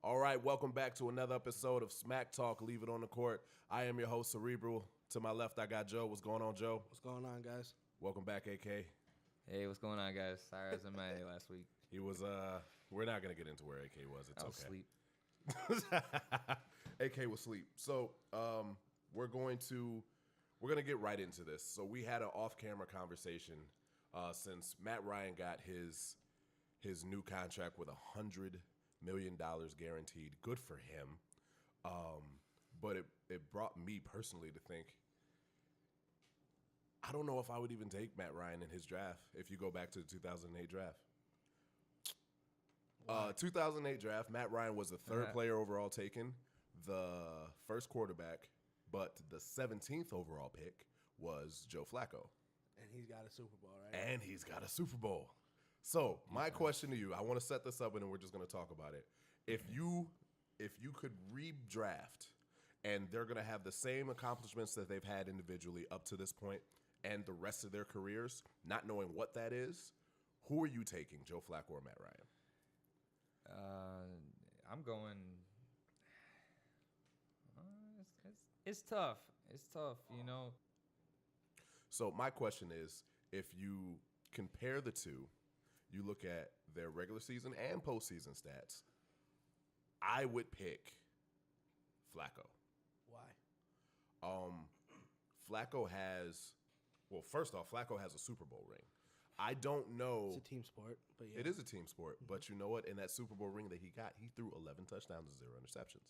All right, welcome back to another episode of Smack Talk, Leave It on the Court. I am your host, Cerebral. To my left, I got Joe. What's going on, Joe? What's going on, guys? Welcome back, AK. Hey, what's going on, guys? Sorry, I was MIA last week. He was, we're not going to get into where AK was. It's I was okay. asleep. AK was asleep. So, we're going to get right into this. So, we had an off-camera conversation since Matt Ryan got his new contract with $100 million guaranteed. Good for him. But it brought me personally to think, I don't know if I would even take Matt Ryan in his draft if you go back to the 2008 draft. 2008 draft, Matt Ryan was the third player overall taken, the first quarterback, but the 17th overall pick was Joe Flacco. And he's got a Super Bowl, right? And he's got a Super Bowl. So my question to you, I want to set this up and then we're just going to talk about it. If you could redraft and they're going to have the same accomplishments that they've had individually up to this point and the rest of their careers, not knowing what that is, who are you taking, Joe Flacco or Matt Ryan? I'm going. It's tough. It's tough, you know. So my question is, if you compare the two, you look at their regular season and postseason stats, I would pick Flacco. Why? Flacco has, well, first off, Flacco has a Super Bowl ring. I don't know. It's a team sport, but yeah. It is a team sport, but you know what? In that Super Bowl ring that he got, he threw 11 touchdowns and 0 interceptions.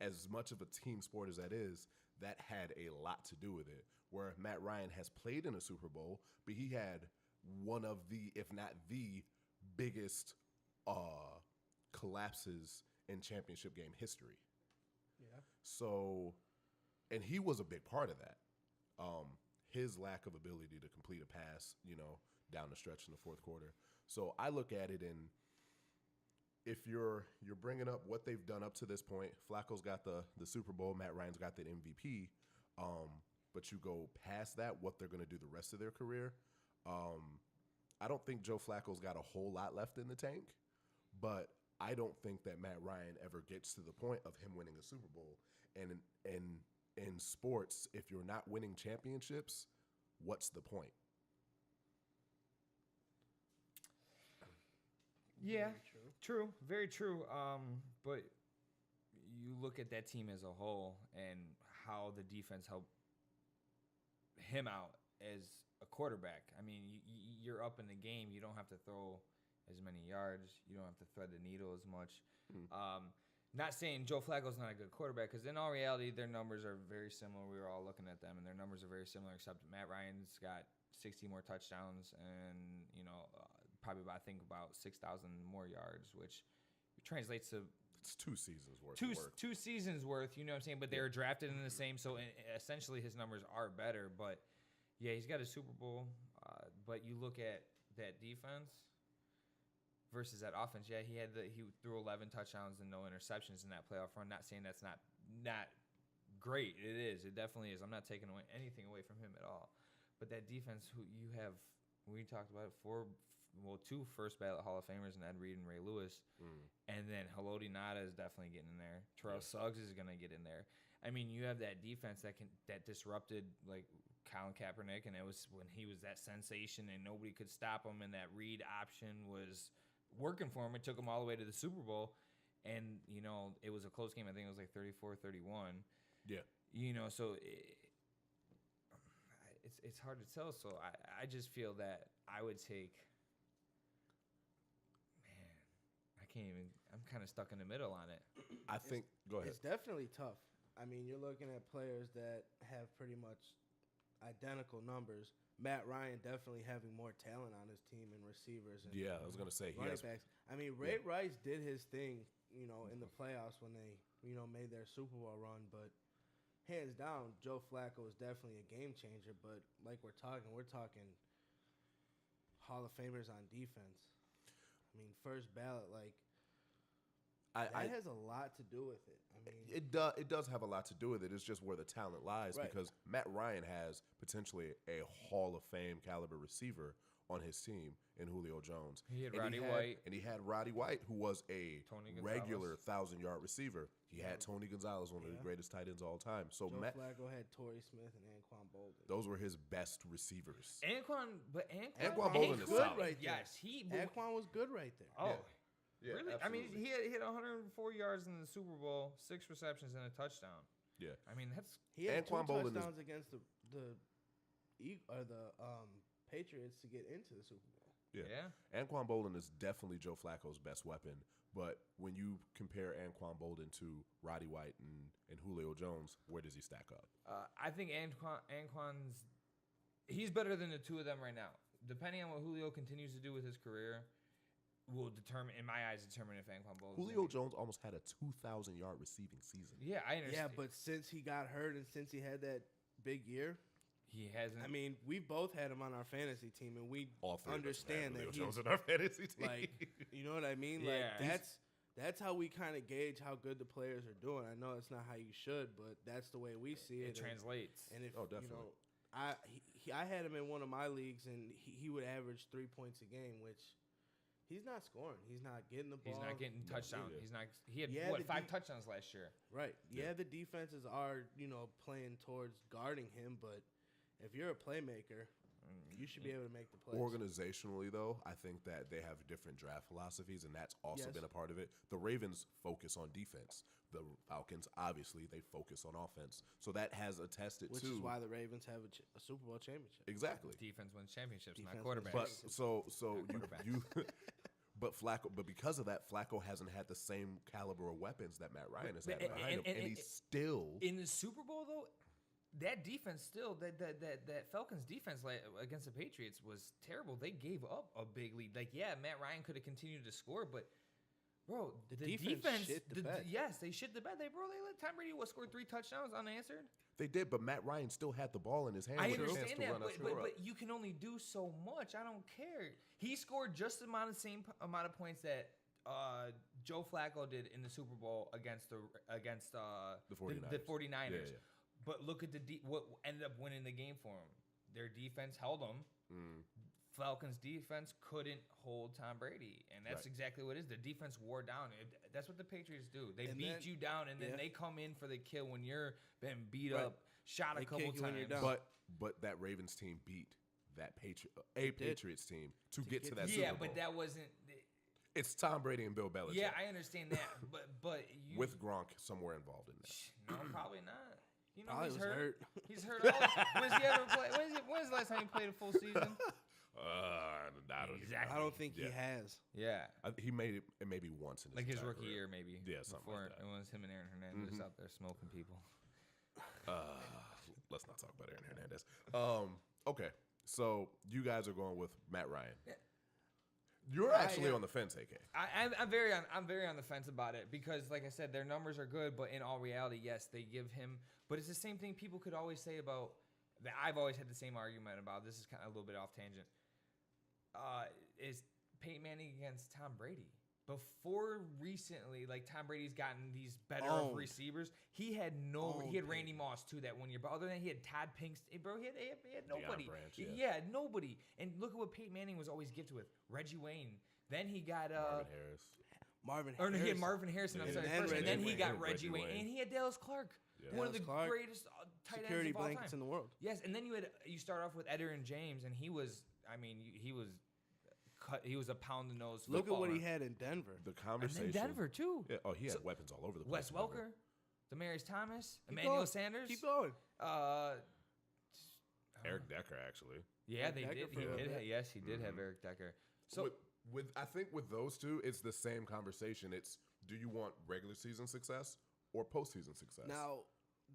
As much of a team sport as that is, that had a lot to do with it. Where Matt Ryan has played in a Super Bowl, but he had one of the, if not the biggest collapses in championship game history. Yeah. So, and he was a big part of that. His lack of ability to complete a pass, down the stretch in the fourth quarter. So I look at it, and if you're bringing up what they've done up to this point, Flacco's got the Super Bowl, Matt Ryan's got the MVP, but you go past that, what they're going to do the rest of their career, I don't think Joe Flacco's got a whole lot left in the tank, but I don't think that Matt Ryan ever gets to the point of him winning a Super Bowl. And in sports, if you're not winning championships, what's the point? Yeah, very true. But you look at that team as a whole and how the defense helped him out as a quarterback. I mean, you're up in the game. You don't have to throw as many yards. You don't have to thread the needle as much. Not saying Joe Flacco's not a good quarterback, because in all reality, their numbers are very similar. We were all looking at them, and their numbers are very similar, except Matt Ryan's got 60 more touchdowns and, probably about 6,000 more yards, which translates to... It's 2 seasons worth. Two seasons worth, you know what I'm saying? But they were drafted in the same, so essentially his numbers are better. But, yeah, he's got a Super Bowl. But you look at that defense versus that offense. Yeah, he threw 11 touchdowns and no interceptions in that playoff run. Not saying that's not great. It is. It definitely is. I'm not taking anything away from him at all. But that defense, who you have, we talked about it, 2 first ballot Hall of Famers, and Ed Reed and Ray Lewis. And then Haloti Ngata is definitely getting in there. Terrell Suggs is going to get in there. I mean, you have that defense that disrupted, like, Colin Kaepernick, and it was when he was that sensation and nobody could stop him, and that Reed option was working for him. It took him all the way to the Super Bowl, and, it was a close game. I think it was like 34-31. Yeah. So it's hard to tell. So I just feel that I would take... I can't even. I'm kind of stuck in the middle on it. I think. Go ahead. It's definitely tough. I mean, you're looking at players that have pretty much identical numbers. Matt Ryan definitely having more talent on his team and receivers. And, I was going to say. Running backs. I mean, Ray Rice did his thing, in the playoffs when they, made their Super Bowl run. But hands down, Joe Flacco is definitely a game changer. But like we're talking Hall of Famers on defense. I mean, first ballot, that has a lot to do with it. I mean, it does have a lot to do with it. It's just where the talent lies, because Matt Ryan has potentially a Hall of Fame caliber receiver on his team in Julio Jones. He had And Roddy White. And he had Roddy White, who was a Tony regular Gonzalez. 1,000-yard receiver. He had Tony Gonzalez, one of the greatest tight ends of all time. So Joe Flacco had Torrey Smith and Anquan Bolden. those were his best receivers. Anquan Bolden is solid. right there. Yes, Anquan was good right there. Oh, Yeah, really? absolutely. I mean, he had 104 yards in the Super Bowl, 6 receptions and a touchdown. Yeah. I mean, that's He had Anquan 2 Bolden touchdowns against the Patriots to get into the Super Bowl. yeah. Anquan Bolden is definitely Joe Flacco's best weapon. But when you compare Anquan Bolden to Roddy White and Julio Jones, where does he stack up? I think Anquan's he's better than the two of them right now. Depending on what Julio continues to do with his career, will determine, in my eyes, determine if Anquan Bolden. Julio Jones almost had a 2,000-yard receiving season. Yeah, I understand. Yeah, but since he got hurt and since he had that big year, he hasn't. I mean, we both had him on our fantasy team, and we All three understand of us had that Julio he's Jones in our fantasy team. like, you know what I mean? Yeah. Like that's how we kind of gauge how good the players are doing. I know it's not how you should, but that's the way we see it. it translates. And if definitely. you know, I had him in one of my leagues, and he would average 3 points a game, which he's not scoring. He's not getting the ball. He's not getting touchdowns. yeah. He's not. He had Yeah, 5 the touchdowns last year. Right. Yeah, the defenses are, playing towards guarding him, but if you're a playmaker, you should be able to make the plays. Organizationally, though, I think that they have different draft philosophies, and that's also Yes. been a part of it. The Ravens focus on defense. The Falcons, obviously, they focus on offense. So that has attested Which to... is why the Ravens have a Super Bowl championship. Exactly. Defense wins championships, Defense not wins quarterbacks. But championships. so quarterbacks. you but because of that, Flacco hasn't had the same caliber of weapons that Matt Ryan has had behind him, and he's still... in the Super Bowl though, that defense still that Falcons defense against the Patriots was terrible. They gave up a big lead. Like, yeah, Matt Ryan could have continued to score, but bro, the defense shit the bed. yes, they shit the bed. They let Tom Brady scored 3 touchdowns unanswered. They did, but Matt Ryan still had the ball in his hand I with a chance understand to that, run a score up. but you can only do so much. I don't care. He scored just the same amount of points that Joe Flacco did in the Super Bowl against the 49ers. The 49ers. Yeah. But look at what ended up winning the game for them. Their defense held them. Falcons' defense couldn't hold Tom Brady, and that's Right. exactly what it is. The defense wore down. That's what the Patriots do. They And beat then- you down, and then yeah. they come in for the kill when you're been beat Right. up, shot a They couple kick you when you're times. down. But that Ravens team beat that Patriots team to get to that Yeah, Super Bowl. but that wasn't. It's Tom Brady and Bill Belichick. Yeah, I understand that, but you, with Gronk somewhere involved in that. no, probably not. You know, Probably he's was hurt. hurt. He's hurt. When's he ever play? When's the last time he played a full season? I don't Exactly. I don't think he Yeah. has. Yeah, He made it maybe once in his like his entire rookie career. year, maybe. Yeah, something before like that. it was him and Aaron Hernandez out there smoking people. Let's not talk about Aaron Hernandez. Okay, so you guys are going with Matt Ryan. You're actually on the fence, AK. I'm very on the fence about it because, like I said, their numbers are good, but in all reality, yes, they give him. But it's the same thing people could always say about. That I've always had the same argument about. This is kind of a little bit off tangent. Is Peyton Manning against Tom Brady? Before recently, like Tom Brady's gotten these better of receivers. He had Randy Moss too that 1 year, but other than that, he had Todd Pinks. Bro, he had nobody. Branch, yeah, nobody. And look at what Peyton Manning was always gifted with. Reggie Wayne. Then he got Marvin Harris. Marvin Or Harrison. he had Marvin Harrison. I'm And sorry, then first, and Reggie then he Wayne. got Reggie Reggie Wayne, Wayne. and he had Dallas Clark, Yeah. one of the Dallas Clark, greatest tight security ends of all blankets time. in the world. Yes, and then you start off with Ederin James, and he was a pound the nose. Look at what he footballer. had in Denver. The And conversation. then Denver too. Yeah, he had weapons all over the place. Wes in Denver. Welker, Demaryius Thomas, Keep Emmanuel going. Sanders. Keep going. Eric Decker, actually. Yeah, Eric they Decker did. for a little bit. Yes, he did have Eric Decker. So with I think with those two, it's the same conversation. It's do you want regular season success or postseason success? Now,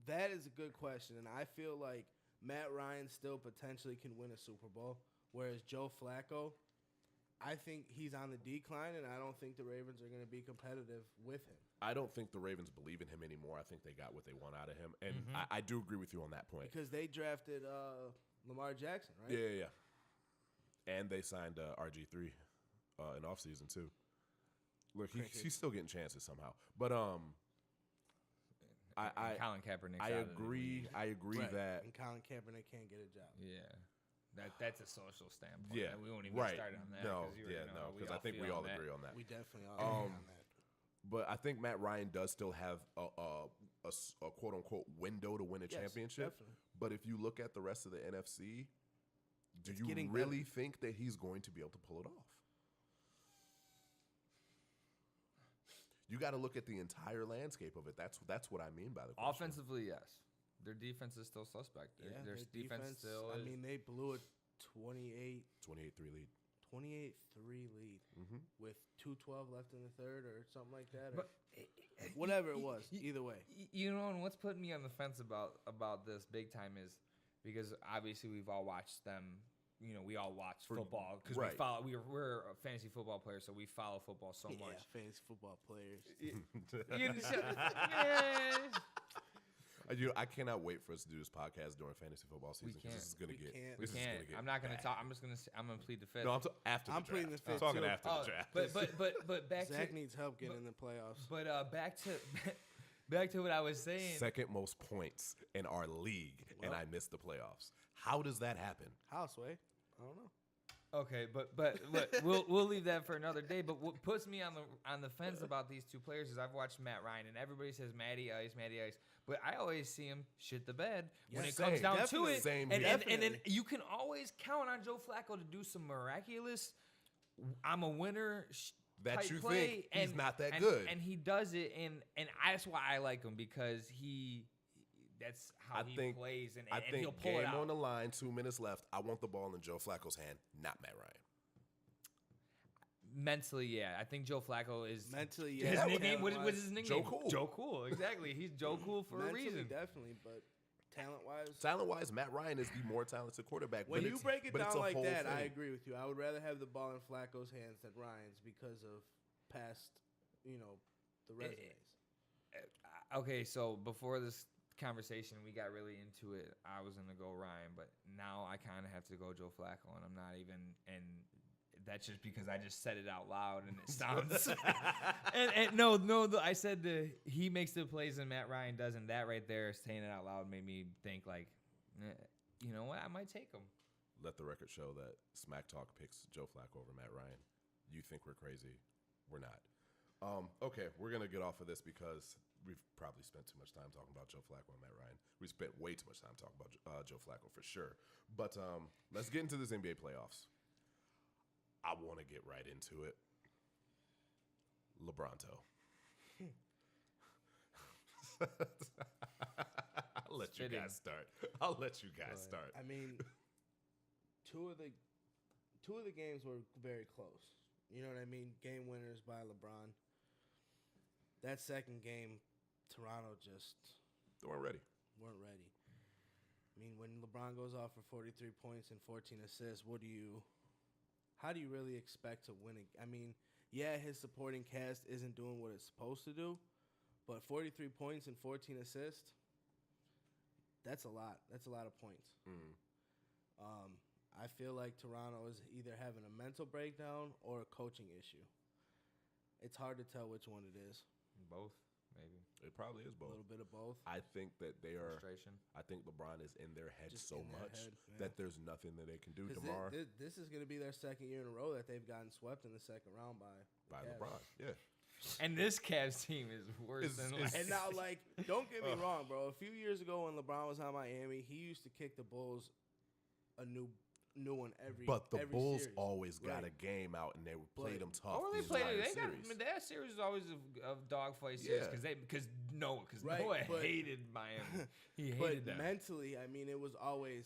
that is a good question, and I feel like Matt Ryan still potentially can win a Super Bowl, whereas Joe Flacco, I think he's on the decline, and I don't think the Ravens are going to be competitive with him. I don't think the Ravens believe in him anymore. I think they got what they want out of him, and I do agree with you on that point. Because they drafted Lamar Jackson, right? Yeah. And they signed RG3 in offseason too. Look, he's still getting chances somehow, but Colin Kaepernick. I agree Right. that And Colin Kaepernick can't get a job. Yeah. That's a social standpoint. Yeah, We won't even right. start on that. No, Because because I think we all agree on that. We definitely all agree on that. But I think Matt Ryan does still have a quote unquote window to win a championship. Definitely. But if you look at the rest of the NFC, do It's you getting really think that he's going to be able to pull it off? You got to look at the entire landscape of it. That's what I mean by the question. Offensively, yes. Their defense is still suspect. Their defense still is. I mean, they blew a 28-3 28-3 lead. 28-3 lead with 2:12 left in the third or something like that. But whatever it was, either way. You know, and what's putting me on the fence about this big time is because obviously we've all watched them. You know, we all watch football because we follow. We're a fantasy football players, so we follow football so much. Yeah, fantasy football players. I cannot wait for us to do this podcast during fantasy football season because this is going to get. We can't. I'm not going to talk. I'm just going to. I'm going to plead the fifth. No, I'm pleading the fifth. I'm talking too. after the draft. But back Zach to needs help getting in the playoffs. But back to what I was saying. Second most points in our league, and I missed the playoffs. How does that happen? Houseway. I don't know. Okay, but we'll leave that for another day. But what puts me on the fence about these two players is I've watched Matt Ryan and everybody says Matty Ice, but I always see him shit the bed when it comes down to it. And then you can always count on Joe Flacco to do some miraculous. I'm a winner. That you play, think he's and, not that and, good, and he does it, and that's why I like him because that's how he plays, and he'll pull it out. Game on the line, 2 minutes left. I want the ball in Joe Flacco's hand, not Matt Ryan. Mentally, yeah. I think Joe Flacco is mentally. Yeah, his nickname. What is his nickname? Joe Cool. Joe Cool. Exactly. He's Joe Cool for a reason. Definitely, but talent-wise, Matt Ryan is the more talented quarterback. When you break it down like that, thing. I agree with you. I would rather have the ball in Flacco's hands than Ryan's because of past, the resumes. Okay, so before this conversation, we got really into it. I was gonna go Ryan, but now I kind of have to go Joe Flacco, and I'm not even. And that's just because I just said it out loud, and it sounds. and no, I said he makes the plays and Matt Ryan doesn't. That right there, saying it out loud, made me think like, you know what, I might take him. Let the record show that Smack Talk picks Joe Flacco over Matt Ryan. You think we're crazy? We're not. Okay, we're gonna get off of this because we've probably spent too much time talking about Joe Flacco and Matt Ryan. We spent way too much time talking about Joe Flacco for sure. But let's get into this NBA playoffs. I want to get right into it. LeBronto. I'll let you guys start. I mean, two of the games were very close. You know what I mean? Game winners by LeBron. That second game, Toronto just weren't ready. I mean, when LeBron goes off for 43 points and 14 assists, how do you really expect to win it? I mean, yeah, his supporting cast isn't doing what it's supposed to do, but 43 points and 14 assists, that's a lot. That's a lot of points. I feel like Toronto is either having a mental breakdown or a coaching issue. It's hard to tell which one it is. Both, maybe. It probably is both. A little bit of both. I think that they are. Frustration. I think LeBron is in their head Just so much that there's nothing that they can do tomorrow. This is going to be their second year in a row that they've gotten swept in the second round by LeBron. Yeah. And this Cavs team is worse than last. And now, don't get me wrong, bro. A few years ago when LeBron was on Miami, he used to kick the Bulls a new one every. But the Bulls series. always got a game out, and they played them tough. Or they played. That series was always a dogfight series because Noah hated Miami. He hated them. But mentally, I mean, it was always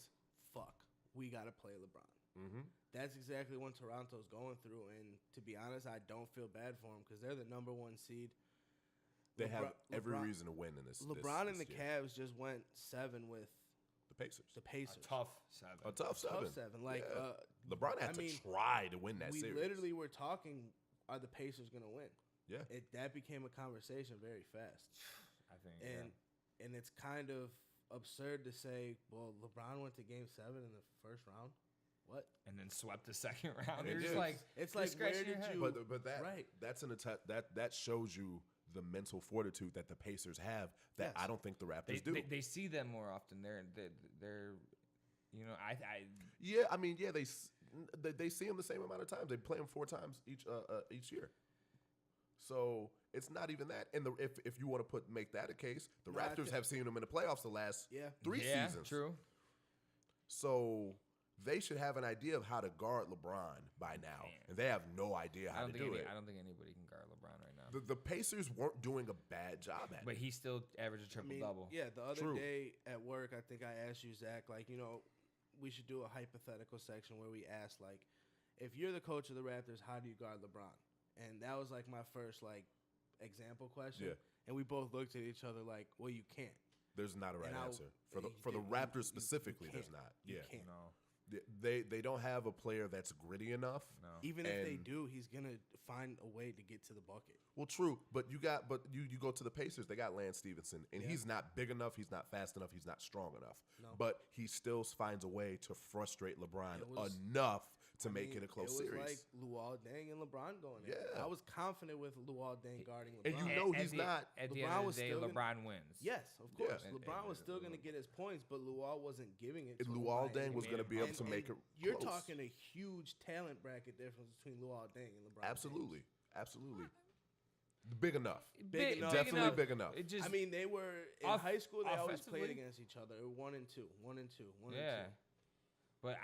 fuck. We got to play LeBron. Mm-hmm. That's exactly what Toronto's going through, and to be honest, I don't feel bad for them because they're the number one seed. They have every reason to win in this. LeBron and the Cavs just went 7 with the Pacers. A tough 7. A tough 7. LeBron had to try to win that series. We literally were talking, are the Pacers going to win? Yeah. That became a conversation very fast. I think, and it's kind of absurd to say, well, LeBron went to Game 7 in the first round. What? And then swept the second round. It's like where did you? But that's an attack that shows you the mental fortitude that the Pacers have that I don't think the Raptors do. They see them more often. Yeah, I mean, yeah, they see him the same amount of times. They play him 4 times each year. So it's not even that. And if you want to make that a case, the Raptors have seen him in the playoffs the last 3 seasons. True. So they should have an idea of how to guard LeBron by now, and they have no idea how to do it. I don't think anybody can guard LeBron right now. The Pacers weren't doing a bad job at it. But he still averaged a triple-double. Yeah, the other day at work, I think I asked you, Zach, like, we should do a hypothetical section where we ask, like, if you're the coach of the Raptors, how do you guard LeBron? And that was, like, my first, like, example question. Yeah. And we both looked at each other like, well, you can't. There's not a right answer. For the Raptors specifically, there's not. You can't. No. They don't have a player that's gritty enough. No. Even if they do, he's gonna find a way to get to the bucket. Well, true, but you go to the Pacers. They got Lance Stevenson, and he's not big enough. He's not fast enough. He's not strong enough. No. But he still finds a way to frustrate LeBron enough to make it a close series. It was like Luol Deng and LeBron going in. Yeah. I was confident with Luol Deng guarding LeBron. And he's not. At the end of the day, LeBron wins. Yes, of course. Yeah. LeBron was still going to get his points, but Luol wasn't giving it to him. Luol Deng was going to be able to make it You're talking a huge talent bracket difference between Luol Deng and LeBron. Absolutely. Absolutely. Big enough. Big enough. Definitely big enough. They were in high school. They always played against each other. 1 and 2, 1 and 2, 1 and 2. Yeah, but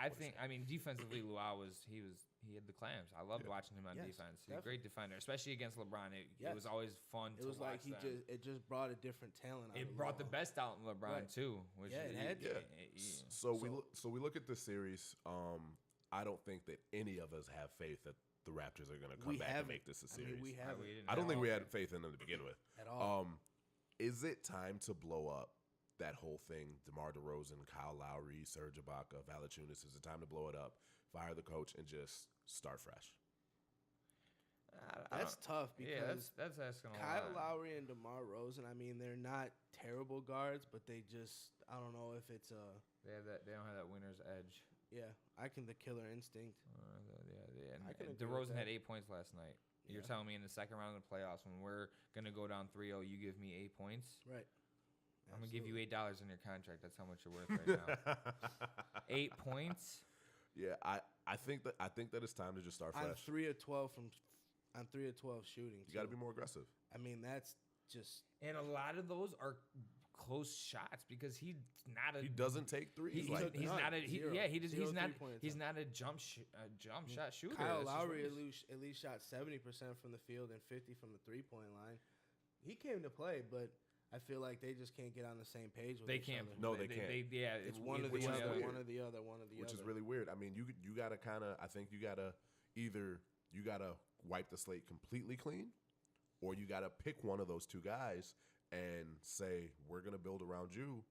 defensively, Luol he had the clams. I loved watching him on defense. He's a great defender, especially against LeBron. It was always fun. It was like it just brought a different talent. It brought the best out in LeBron too. Which it had to. So we look at this series. I don't think that any of us have faith that the Raptors are going to come back and make this a series. We haven't. I don't think we had faith in them to begin with. At all. Is it time to blow up that whole thing? DeMar DeRozan, Kyle Lowry, Serge Ibaka, Valanciunas. Is it time to blow it up, fire the coach, and just start fresh? That's tough because that's asking a lot. Kyle Lowry and DeMar DeRozan, they're not terrible guards, but they just, I don't know if it's a... They don't have that winner's edge. Yeah, the killer instinct. And DeRozan had 8 points last night. Yeah. You're telling me in the second round of the playoffs when we're going to go down 3-0, you give me 8 points? Right. I'm going to give you $8 in your contract. That's how much you're worth right now. 8 points? Yeah, I think that it's time to just start fresh. I'm 3 of 12 shooting. You got to be more aggressive. That's just... And a lot of those are close shots because he doesn't take threes. He's not a jump shot shooter. Kyle Lowry at least shot 70% from the field and 50 from the 3-point line. He came to play, but I feel like they just can't get on the same page with each other. No, they can't. It's one or the other, one or the other. Which is really weird. You got to I think you got to either wipe the slate completely clean, or you got to pick one of those two guys and say, we're going to build around you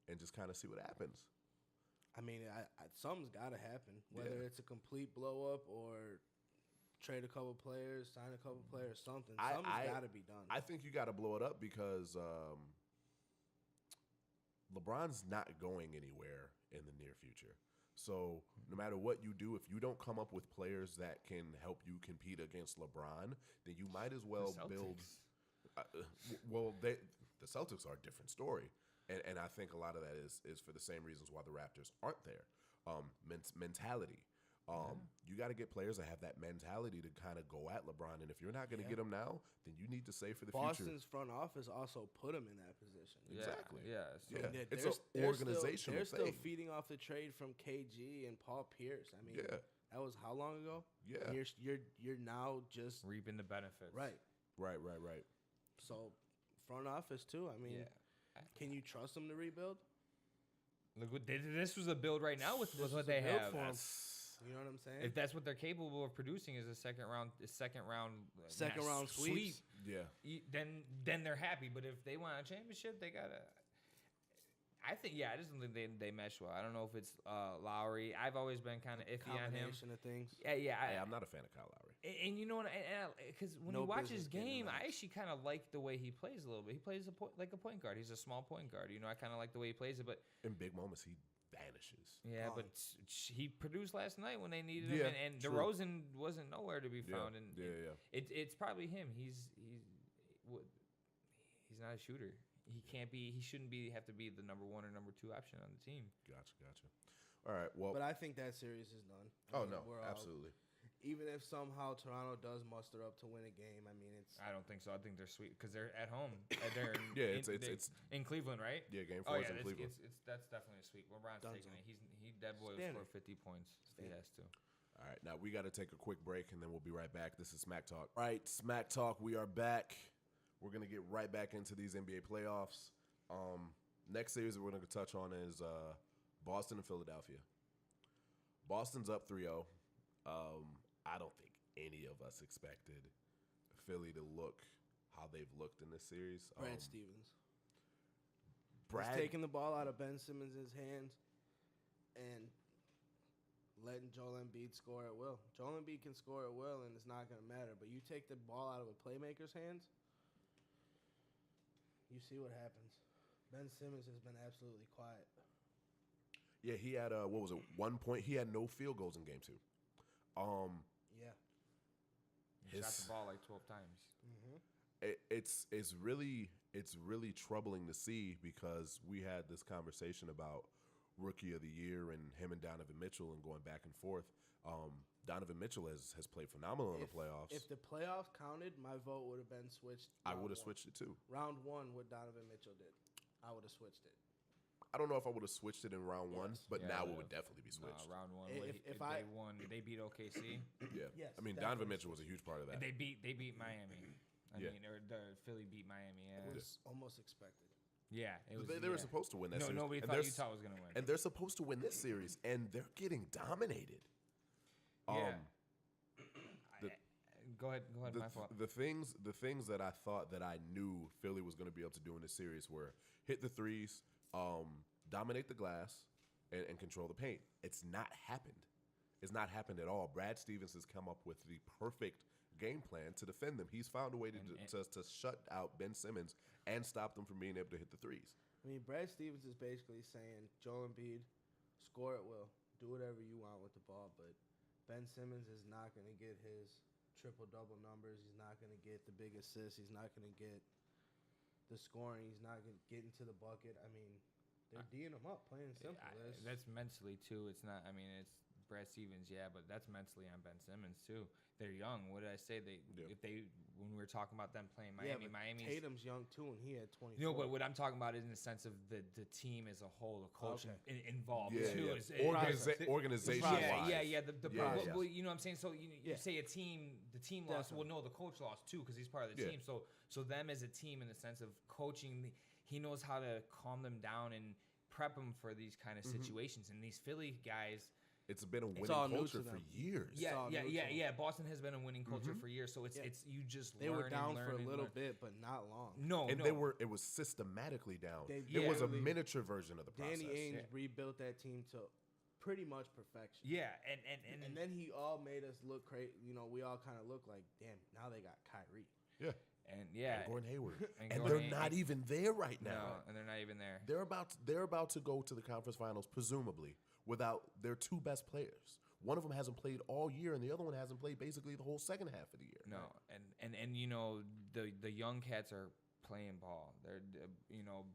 and just kind of see what happens. Something's got to happen, whether it's a complete blow-up or trade a couple players, sign a couple players, something. Something's got to be done. I think you got to blow it up because LeBron's not going anywhere in the near future. So no matter what you do, if you don't come up with players that can help you compete against LeBron, then you might as well build... the Celtics are a different story, and I think a lot of that is for the same reasons why the Raptors aren't there. Mentality. You got to get players that have that mentality to kind of go at LeBron, and if you're not going to get them now, then you need to save for the future. Boston's front office also put him in that position. Exactly. Yeah. It's an organizational thing. They're still thing. feeding off the trade from KG and Paul Pierce. That was how long ago? Yeah. And you're now just reaping the benefits. Right. So, front office too. Can you trust them to rebuild? Look, this was a build right now with what they have. You know what I'm saying? If that's what they're capable of producing is a second round sweep. Yeah. Then they're happy. But if they want a championship, they gotta. I just don't think they mesh well. I don't know if it's Lowry. I've always been kind of iffy on him. Combination of things. Yeah. I'm not a fan of Kyle Lowry. And you know what? Because when you watch his game, I actually kind of like the way he plays a little bit. He plays like a point guard. He's a small point guard. I kind of like the way he plays it. But in big moments, he vanishes. Yeah, but he produced last night when they needed him, and DeRozan wasn't nowhere to be found. And it's probably him. He's not a shooter. He can't be. He shouldn't have to be the number 1 or number 2 option on the team. Gotcha. All right. Well, But I think that series is done. Absolutely. Even if somehow Toronto does muster up to win a game, I mean, I don't think so. I think they're sweet because they're at home. They're it's in Cleveland, right? Yeah, game 4 is in Cleveland. That's definitely a sweep. LeBron's taking it. That boy will score 50 points if he has to. All right, now we got to take a quick break and then we'll be right back. This is Smack Talk. All right, Smack Talk. We are back. We're gonna get right back into these NBA playoffs. Next series that we're gonna touch on is Boston and Philadelphia. Boston's up 3-0. I don't think any of us expected Philly to look how they've looked in this series. Brad Stevens. He's taking the ball out of Ben Simmons' hands and letting Joel Embiid score at will. Joel Embiid can score at will, and it's not going to matter. But you take the ball out of a playmaker's hands, you see what happens. Ben Simmons has been absolutely quiet. Yeah, he had 1 point. He had no field goals in game 2. Yeah. He shot the ball like 12 times. Mm-hmm. It's really troubling to see because we had this conversation about Rookie of the Year and him and Donovan Mitchell and going back and forth. Donovan Mitchell has played phenomenal in the playoffs. If the playoffs counted, my vote would have been switched. I would have switched it too. Round 1, what Donovan Mitchell did, I would have switched it. I don't know if I would have switched it in round 1, but now it would definitely be switched. Round 1, If they won, they beat OKC. Yeah, yes, I mean Donovan Mitchell was a huge part of that. And they beat Miami. I mean, Philly beat Miami. Yeah. It was almost expected. Yeah, it was. They were supposed to win that series. Nobody thought Utah was going to win. And they're supposed to win this series, and they're getting dominated. Yeah. Go ahead. My fault. The things that I thought that I knew Philly was going to be able to do in this series were hit the threes, dominate the glass, and control the paint. It's not happened. It's not happened at all. Brad Stevens has come up with the perfect game plan to defend them. He's found a way to shut out Ben Simmons and stop them from being able to hit the threes. I mean, Brad Stevens is basically saying, Joel Embiid, score at will. Do whatever you want with the ball, but Ben Simmons is not going to get his triple-double numbers. He's not going to get the big assists. He's not going to get the scoring. He's not going to get into the bucket. I mean, they're D'ing him up, plain and simple. That's mentally, too. It's not, I mean, it's Brad Stevens, yeah, but that's mentally on Ben Simmons, too. They're young. What did I say? When we were talking about them playing Miami, Miami's Tatum's young too, and he had 24. No, but what I'm talking about is in the sense of the team as a whole, the coach involved too. Organization. Yeah. Well, you know what I'm saying? So you say the team lost. Well, no, the coach lost too because he's part of the team. So them as a team in the sense of coaching, he knows how to calm them down and prep them for these kind of situations. And these Philly guys. It's been a winning culture for years. Yeah. Boston has been a winning culture for years. So it's you just they were down for a little bit, but not long. No, it was systematically down. It was a miniature version of the process. Danny Ainge rebuilt that team to pretty much perfection. Yeah, and then he all made us look crazy. You know, we all kind of look like, damn, now they got Kyrie. Yeah. And Gordon Hayward, and they're not even there right now. No, and they're not even there. They're about to go to the conference finals, presumably, without their two best players. One of them hasn't played all year, and the other one hasn't played basically the whole second half of the year. No, and you know the young cats are playing ball. They're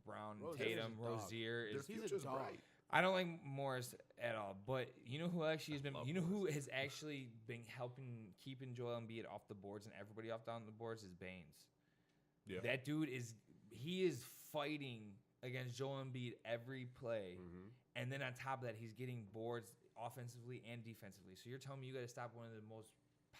Brown, Tatum, Rozier. Their future's bright. I don't like Morris at all, but you know who actually has been? You know who has actually been helping keeping Joel Embiid off the boards and everybody off down the boards is Baines. Yeah, that dude is fighting against Joel Embiid every play, and then on top of that, he's getting boards offensively and defensively. So you're telling me you got to stop one of the most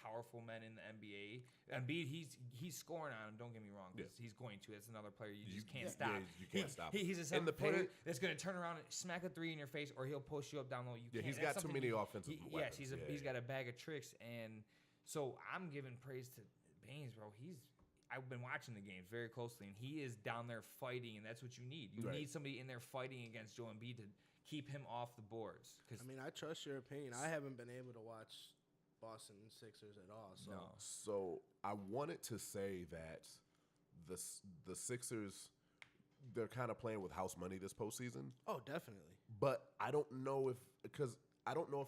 powerful men in the NBA. Embiid, he's scoring on him. Don't get me wrong, because he's going to. That's another player you just can't stop. Yeah, you can't stop. He's a 7-footer that's going to turn around and smack a three in your face, or he'll post you up down low. He's got too many offensive weapons. Yes, he's got a bag of tricks, and so I'm giving praise to Baines, bro. I've been watching the games very closely, and he is down there fighting, and that's what you need. You need somebody in there fighting against Joel Embiid to keep him off the boards. I mean, I trust your opinion. I haven't been able to watch Boston Sixers at all. So. No. So I wanted to say that the Sixers, they're kind of playing with house money this postseason. Oh, definitely. But I don't know if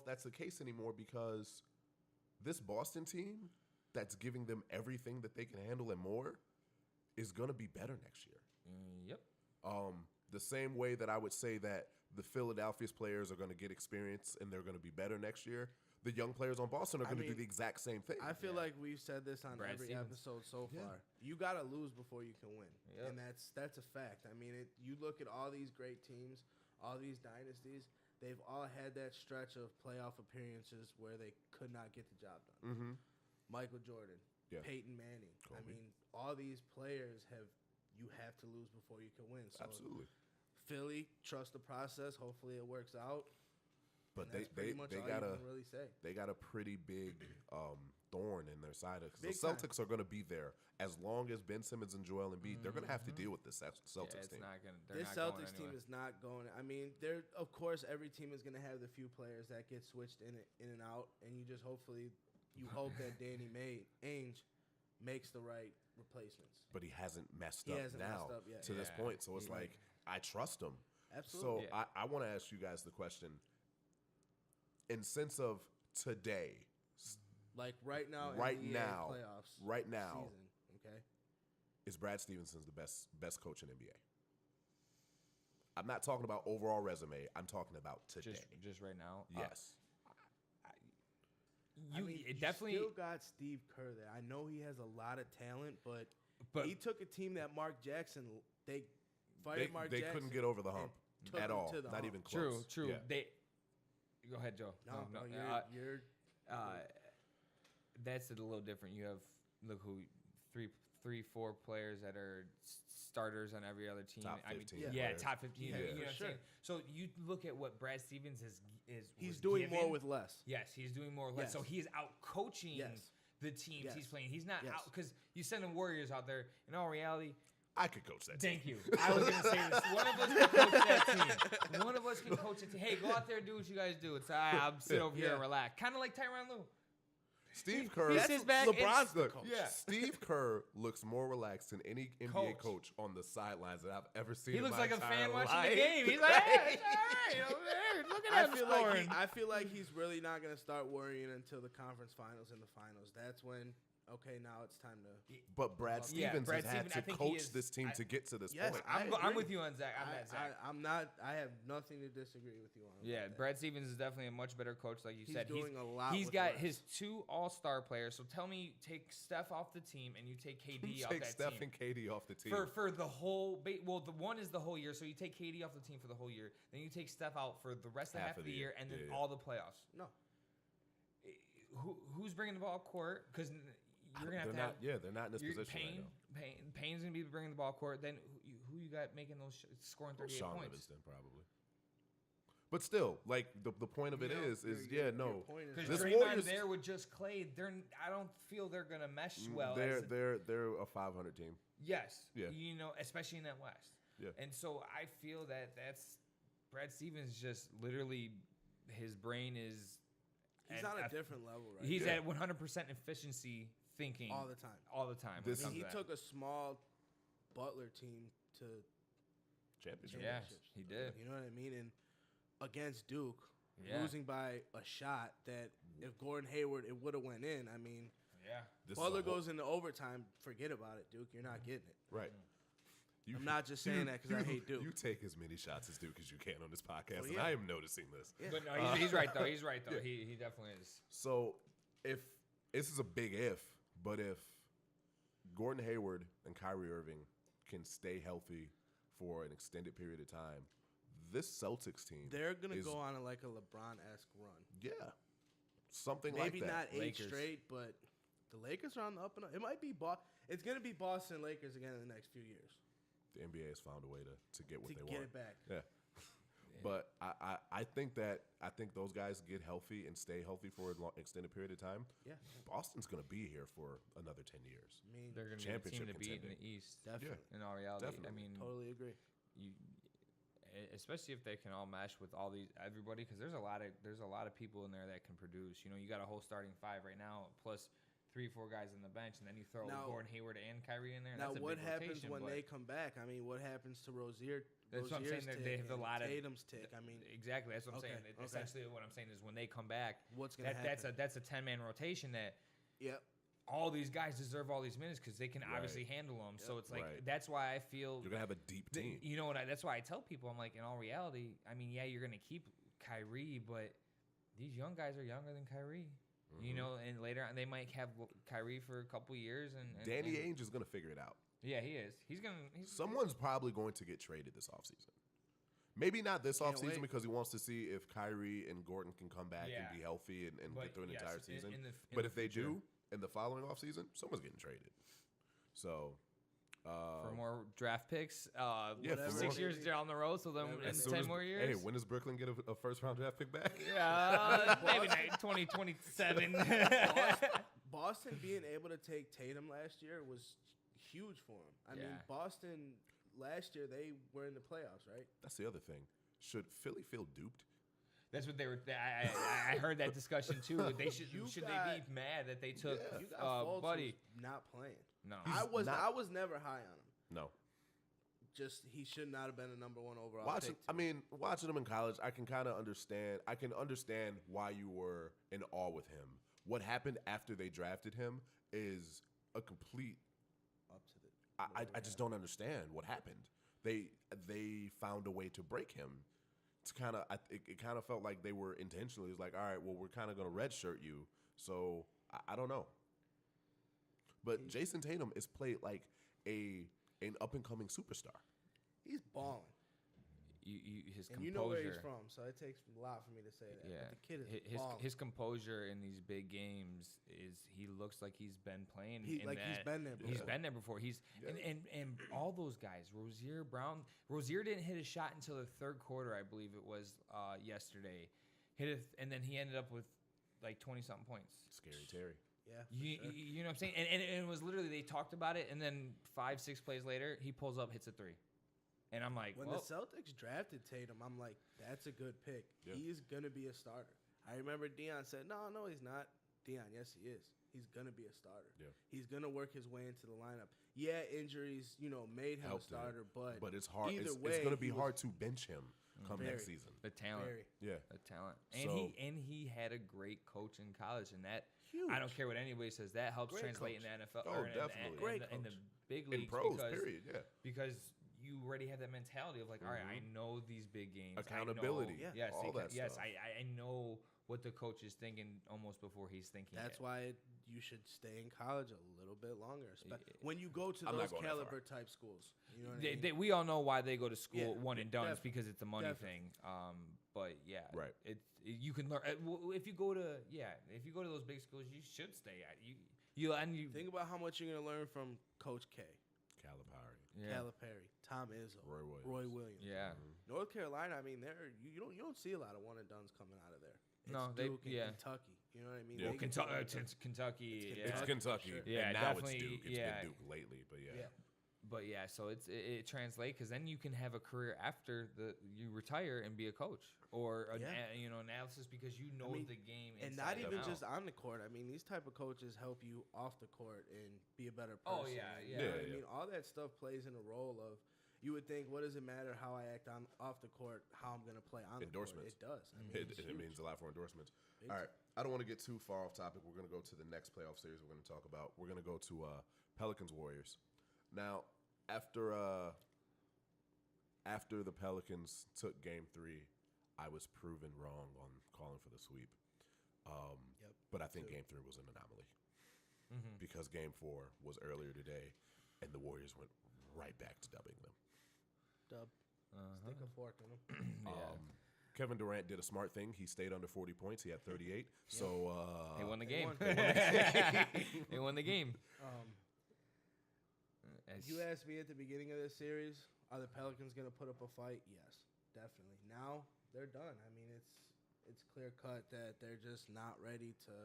that's the case anymore, because this Boston team that's giving them everything that they can handle and more is going to be better next year. Yep. The same way that I would say that the Philadelphia's players are going to get experience and they're going to be better next year. The young players on Boston are going to do the exact same thing. I feel like we've said this on Brad every Stevens. episode so far. You got to lose before you can win, Yep. and that's a fact. I mean, you look at all these great teams, all these dynasties. They've all had that stretch of playoff appearances where they could not get the job done. Mm-hmm. Michael Jordan, Peyton Manning. Kobe. I mean, all these players you have to lose before you can win. So Absolutely. Philly, trust the process. Hopefully it works out. But And that's pretty much all you can really say. They got a pretty big thorn in their side because the Big time. Celtics are going to be there as long as Ben Simmons and Joel Embiid. They're going to have to deal with this Celtics it's team. not gonna. This Celtics team is not going. I mean, of course every team is going to have the few players that get switched in and out, and you just hope that Danny Ainge makes the right replacements. But he hasn't messed He up hasn't now messed up yet. to this Yeah. point. So it's like, I trust him. Absolutely. So I want to ask you guys the question. In sense of today, Like right now, Right in the now. playoffs, right now, season, okay. is Brad Stevenson's the best coach in NBA? I'm not talking about overall resume. I'm talking about today. just right now. Yes. It definitely. still got Steve Kerr there. I know he has a lot of talent, but he took a team that Mark Jackson. They fired Mark they Jackson. couldn't get over the hump took at them all. to the Not hump. even close. True. Yeah. They. Go ahead, Joe. No, you're. That's a little different. You have three, 4 players that are starters on every other team. Top 15 Yeah, players. top 15. Yeah, you know for what I'm sure. saying? So you look at what Brad Stevens He's was doing more given. with less. Yes, he's doing more or less. Yes. So he is out coaching Yes. the teams Yes. he's playing. He's not Yes. out because you send the Warriors out there. In all reality, I could coach that team. thank you. I was gonna say this. One of us can coach that team. One of us can coach it. Hey, go out there and do what you guys do. It's I'll sit over here and relax. Kind of like Tyronn Lue. Steve Kerr. He sits back. LeBron's the Look, coach. Yeah. Steve Kerr looks more relaxed than any NBA Coach. coach on the sidelines that I've ever seen. He in looks my like a entire fan watching life. the game. He's like, hey, it's all right. Over there. Look at him scoring. I feel like he's really not going to start worrying until the conference finals and the finals. That's when, okay, now it's time to. But Brad Yeah, Stevens Brad has had Stevens, I to think he coach is- this team to get to this Yes, point. I I'm agree. with you on Zach. I'm that Zach. I'm not. I have nothing to disagree with you on. Yeah, that. Brad Stevens is definitely a much better coach, like you He's said. doing a lot He's with got less. his 2 all-star players. So tell me, take Steph off the team and you take KD off Take that Steph team. and KD off the team. For the whole, the one is the whole year. So you take KD off the team for the whole year. Then you take Steph out for the rest of Half half of of the the year, year. and then Yeah, yeah. all the playoffs. No. Who's bringing the ball court? Because you're gonna have to have. they're not in this position right now. Payne's gonna be bringing the ball court. Then who you got making those scoring 38 Sean points? Livingston probably. But still, like the point of it is Your no. point is Because This right. Draymond Warriors- there with just Clay, I don't feel they're gonna mesh well. they're as a- they're a 500 team. yes, Yeah. you know, especially in that West. Yeah. And so I feel that's Brad Stevens just literally his brain is. He's at on a different level right He's Yeah. at 100% efficiency thinking all the time. all the time. This- when it He comes to that. took a small Butler team to Championship. Yeah. championships. he did. You know what I mean? And against Duke, Yeah. losing by a shot that if Gordon Hayward it would have went in. I mean, Yeah. This is Butler a whole- goes into overtime. Forget about it, Duke. You're not getting it. right. You, I'm not just saying that 'cause I hate Duke. You take as many shots as Duke as you can on this podcast, Well, and yeah. I am noticing this. Yeah. But no, he's right though. He's right though. He definitely is. So, if this is a big if, but if Gordon Hayward and Kyrie Irving can stay healthy for an extended period of time, this Celtics team They're gonna is- go on like a LeBron-esque run. yeah, something Maybe like that. not 8 Lakers. straight, but the Lakers are on the up and up. It might be It's gonna be Boston Lakers again in the next few years The NBA has found a way to get what to they get want. it back. Yeah. But I think those guys get healthy and stay healthy for an extended period of time. Yeah, Boston's going to be here for another 10 years. I mean, They're going to be the team Championship to beat in contending. the East. definitely, In all reality, Definitely. I mean, totally agree. you, especially if they can all mesh with all these everybody, because there's a lot of people in there that can produce. You know, you got a whole starting 5 right now, plus 3-4 guys on the bench, and then you throw Now- Gordon Hayward and Kyrie in there. Now, that's a what big happens rotation, when but they come back? I mean, what happens to Rozier? That's what I'm saying. Rozier's They tick have a and lot of Tatum's tick. I mean, exactly. That's what I'm Okay, saying. okay. Essentially, what I'm saying is when they come back, what's gonna happen? that's a 10-man rotation that Yep. all these guys deserve all these minutes because they can obviously handle them. So it's like that's why I feel you're gonna have a deep team. You know what? That's why I tell people, I'm like, in all reality, I mean, yeah, you're gonna keep Kyrie, but these young guys are younger than Kyrie. You know, and later on they might have Kyrie for a couple years. And Danny Ainge is gonna figure it out. Yeah, he is. Someone's probably going to get traded this offseason. Maybe not this offseason because he wants to see if Kyrie and Gordon can come back and be healthy and get through an entire season. But if they do in the following offseason, someone's getting traded. So for more draft picks, 6 years down the road, so then in 10 more years. Hey, when does Brooklyn get a first-round draft pick back? Yeah, maybe 2027. Boston being able to take Tatum last year was huge for him. I mean, Boston last year, they were in the playoffs, right? That's the other thing. Should Philly feel duped? That's what they were. I heard that discussion too. They should they be mad that they took Buddy not playing? No, I was never high on him. No, just he should not have been a number one overall. Watching him in college, I can kind of understand. I can understand why you were in awe with him. What happened after they drafted him is a complete. I just don't understand what happened. They found a way to break him. It's kind of it kind of felt like they were intentionally. It's like, all right, well, we're kind of gonna redshirt you. So I don't know. But Jason Tatum is played like an up and coming superstar. He's balling. His composure. And you know where he's from, so it takes a lot for me to say that. Yeah, but the kid is his composure in these big games is he looks like he's been playing. He's been there before. He's been there before. And all those guys, Rozier, Brown. Rozier didn't hit a shot until the third quarter, I believe it was yesterday. And then he ended up with like 20-something points. Scary Terry. Yeah, you know what I'm saying? And it was literally they talked about it, and then 5-6 plays later, he pulls up, hits a 3. And I'm like, when the Celtics drafted Tatum, I'm like, that's a good pick. Yeah. He's going to be a starter. I remember Dion said, no, he's not. Dion, yes, he is. He's going to be a starter. Yeah. He's going to work his way into the lineup. Yeah, injuries, made him a starter, but it's hard. It's going to be hard to bench him come next season. The talent. Yeah. The talent. And he had a great coach in college, and that huge. I don't care what anybody says, that helps translate in the NFL in the big leagues. In pros, period, yeah. Because you already have that mentality of like, all right, I know these big games. Accountability. All that stuff. I know what the coach is thinking almost before he's thinking. That's why you should stay in college a little bit longer. When you go to those caliber type schools. You know what I mean? We all know why they go to school one and done. It's because it's a money thing. But yeah, right. You can learn if you go to those big schools, you should stay at you think about how much you're gonna learn from Coach K. Calipari, Tom Izzo, Roy Williams. Yeah. North Carolina, I mean, you don't see a lot of one and dones coming out of there. It's Duke and Kentucky. You know what I mean? Yeah. Kentucky. It's Kentucky. Sure. Yeah, and now it's Duke. It's been Duke lately, but yeah. But yeah, so it translates because then you can have a career after you retire and be a coach or analysis because you know the game and not even just on the court. I mean, these type of coaches help you off the court and be a better person. Oh yeah. I mean, all that stuff plays in a role of. You would think, what does it matter how I act off the court, how I'm going to play on the court? It does. I mean, it means a lot for endorsements. All right. I don't want to get too far off topic. We're going to go to the next playoff series we're going to talk about. We're going to go to Pelicans-Warriors. Now, after the Pelicans took Game 3, I was proven wrong on calling for the sweep. But I think Game 3 was an anomaly because Game 4 was earlier today, and the Warriors went right back to dubbing them. Stick a fork in them. Kevin Durant did a smart thing. He stayed under 40 points. He had 38. So they won the game. They won the game. You asked me at the beginning of this series, are the Pelicans going to put up a fight? Yes, definitely. Now they're done. I mean, it's clear cut that they're just not ready to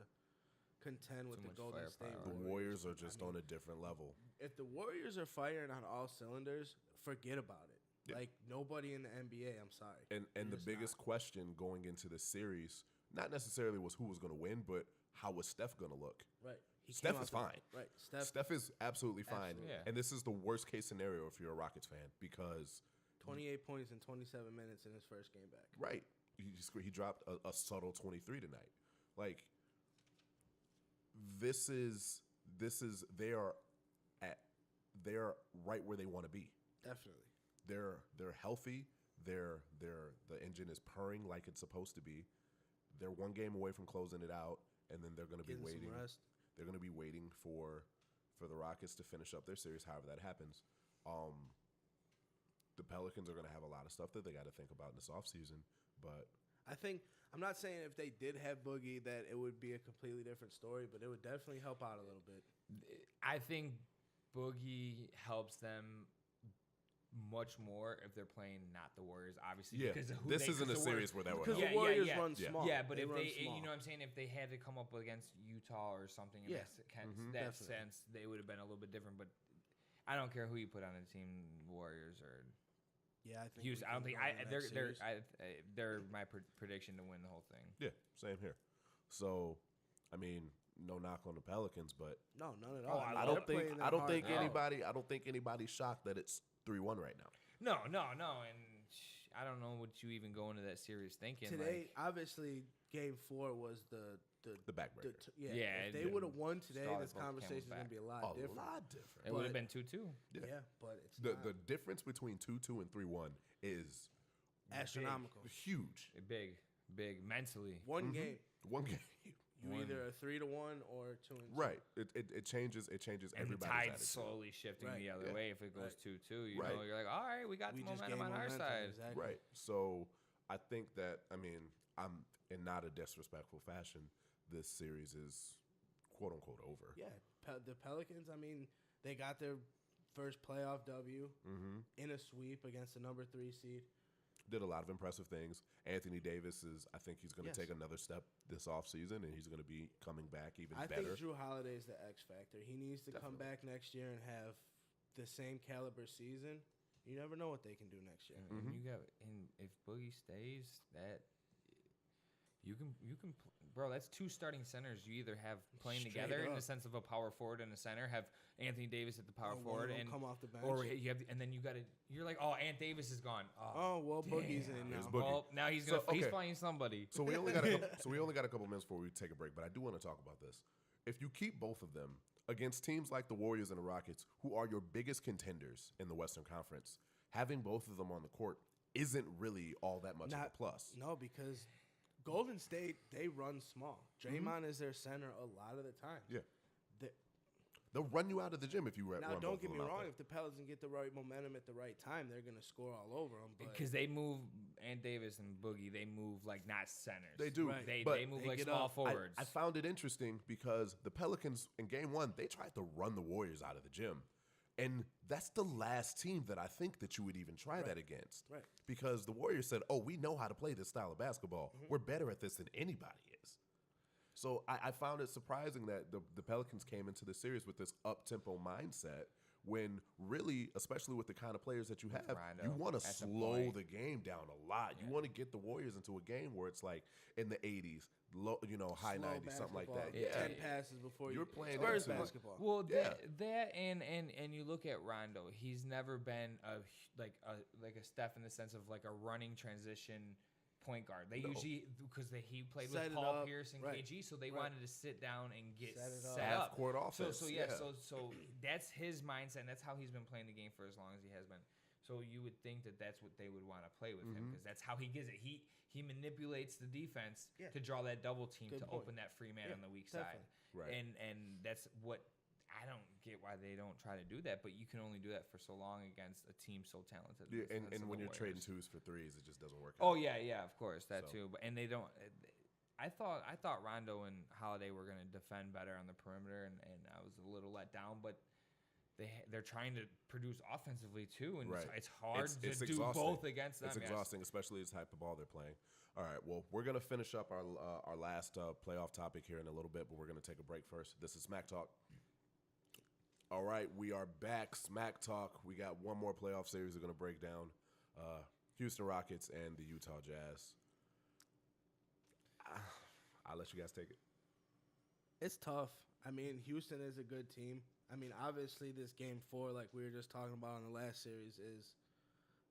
contend with the Golden State Warriors. The Warriors are just on a different level. If the Warriors are firing on all cylinders, forget about it. Yeah. Like, nobody in the NBA, I'm sorry. And the biggest question going into the series, not necessarily was who was going to win, but how was Steph going to look? Right. Steph is fine. Right. Steph is absolutely fine. Absolutely. Yeah. And this is the worst case scenario if you're a Rockets fan because 28 points in 27 minutes in his first game back. Right. He dropped a subtle 23 tonight. Like, this is they are right where they want to be. Definitely. They're healthy. The engine is purring like it's supposed to be. They're one game away from closing it out, and then they're going to be waiting. They're going to be waiting for the Rockets to finish up their series, however that happens. The Pelicans are going to have a lot of stuff that they got to think about in this offseason, but I think I'm not saying if they did have Boogie that it would be a completely different story, but it would definitely help out a little bit. I think Boogie helps them much more if they're playing not the Warriors, obviously. Yeah, because of who this isn't a series where that would because help. the Warriors run small. Yeah, but if run they, small. you know what I'm saying, if they had to come up against Utah or something in that definitely. sense, they would have been a little bit different. But I don't care who you put on the team, Warriors or Yeah, I think Houston. I don't think they're my prediction to win the whole thing. Yeah, same here. So, I mean, no knock on the Pelicans, but no, none at all. I don't think anybody's shocked that it's 3-1 right now. No, and I don't know what you even go into that series thinking. Today, obviously, Game 4 was the backbreaker. If they would have won today, this conversation is going to be a lot different. It would have been 2-2. Yeah, but it's the difference between 2-2 and 3-1 is astronomical, huge, big mentally. One game. You One. either are 3-1 or 2-2. Right. It changes. It changes and everybody's the tide's attitude. slowly shifting the other way. If it goes 2-2, you Right. know, you're like, all right, we got the momentum on our side. Exactly. Right. So I think that, I mean, I'm in not a disrespectful fashion. This series is quote unquote over. Yeah, the Pelicans. I mean, they got their first playoff W in a sweep against the number 3 seed. Did a lot of impressive things. Anthony Davis I think he's going to take another step this offseason, and he's going to be coming back even better. I think Drew Holiday's the X factor. He needs to come back next year and have the same caliber season. You never know what they can do next year. And if Boogie stays, that you can, bro. That's 2 starting centers. You either have playing Straight together in up. the sense of a power forward and a center, have Anthony Davis at the power One forward, of them and come off the bench. or you have, and then you're like, oh, Ant Davis is gone. Oh well, damn. Boogie's in now. Here's Boogie. Well, now he's gonna face playing somebody. So we only got a couple minutes before we take a break, but I do want to talk about this. If you keep both of them against teams like the Warriors and the Rockets, who are your biggest contenders in the Western Conference, having both of them on the court isn't really all that much of a plus. No, because Golden State, they run small. Draymond is their center a lot of the time. Yeah. They'll run you out of the gym if you run. Now, don't both get of me them out wrong. there. If the Pelicans get the right momentum at the right time, they're going to score all over them. Because they move Ant Davis and Boogie, they move like not centers. They do. Right. They move they like get small up. forwards. I found it interesting because the Pelicans in Game 1, they tried to run the Warriors out of the gym. And that's the last team that I think that you would even try that against. Right. Because the Warriors said, oh, we know how to play this style of basketball. We're better at this than anybody is. So I found it surprising that the Pelicans came into the series with this up-tempo mindset when really, especially with the kind of players that you have, Rondo you want to at the slow point. the game down a lot. You want to get the Warriors into a game where it's like in the 80s, low, high Slow 90s, something like that. basketball. Yeah. 10 passes before You're playing Spurs into- basketball. Well, Yeah. that and you look at Rondo, he's never been like a Steph in the sense of like a running transition point guard. They usually, because he played Set with it Paul up, Pierce and right, KG, so they right. wanted to sit down and get Set it set up. up. Half-court offense, So yeah. that's his mindset, and that's how he's been playing the game for as long as he has been. So you would think that that's what they would want to play with him, because that's how he gets it. He manipulates the defense to draw that double team Good to point. open that free man Yeah, on the weak definitely. side. Right. And that's what I don't get why they don't try to do that, but you can only do that for so long against a team so talented. Yeah, as and the when you're Warriors. trading 2s for 3s, it just doesn't work Oh out. yeah, of course that So. too. But and they don't. I thought Rondo and Holiday were going to defend better on the perimeter, and I was a little let down. But they're trying to produce offensively too, and Right. it's hard It's to do exhausting. both against them. It's exhausting, especially the type of ball they're playing. All right, well, we're going to finish up our last playoff topic here in a little bit, but we're going to take a break first. This is Smack Talk. All right, we are back. Smack Talk. We got one more playoff series we're going to break down. Houston Rockets and the Utah Jazz. I'll let you guys take it. It's tough. I mean, Houston is a good team. I mean, obviously, this Game 4, like we were just talking about in the last series, is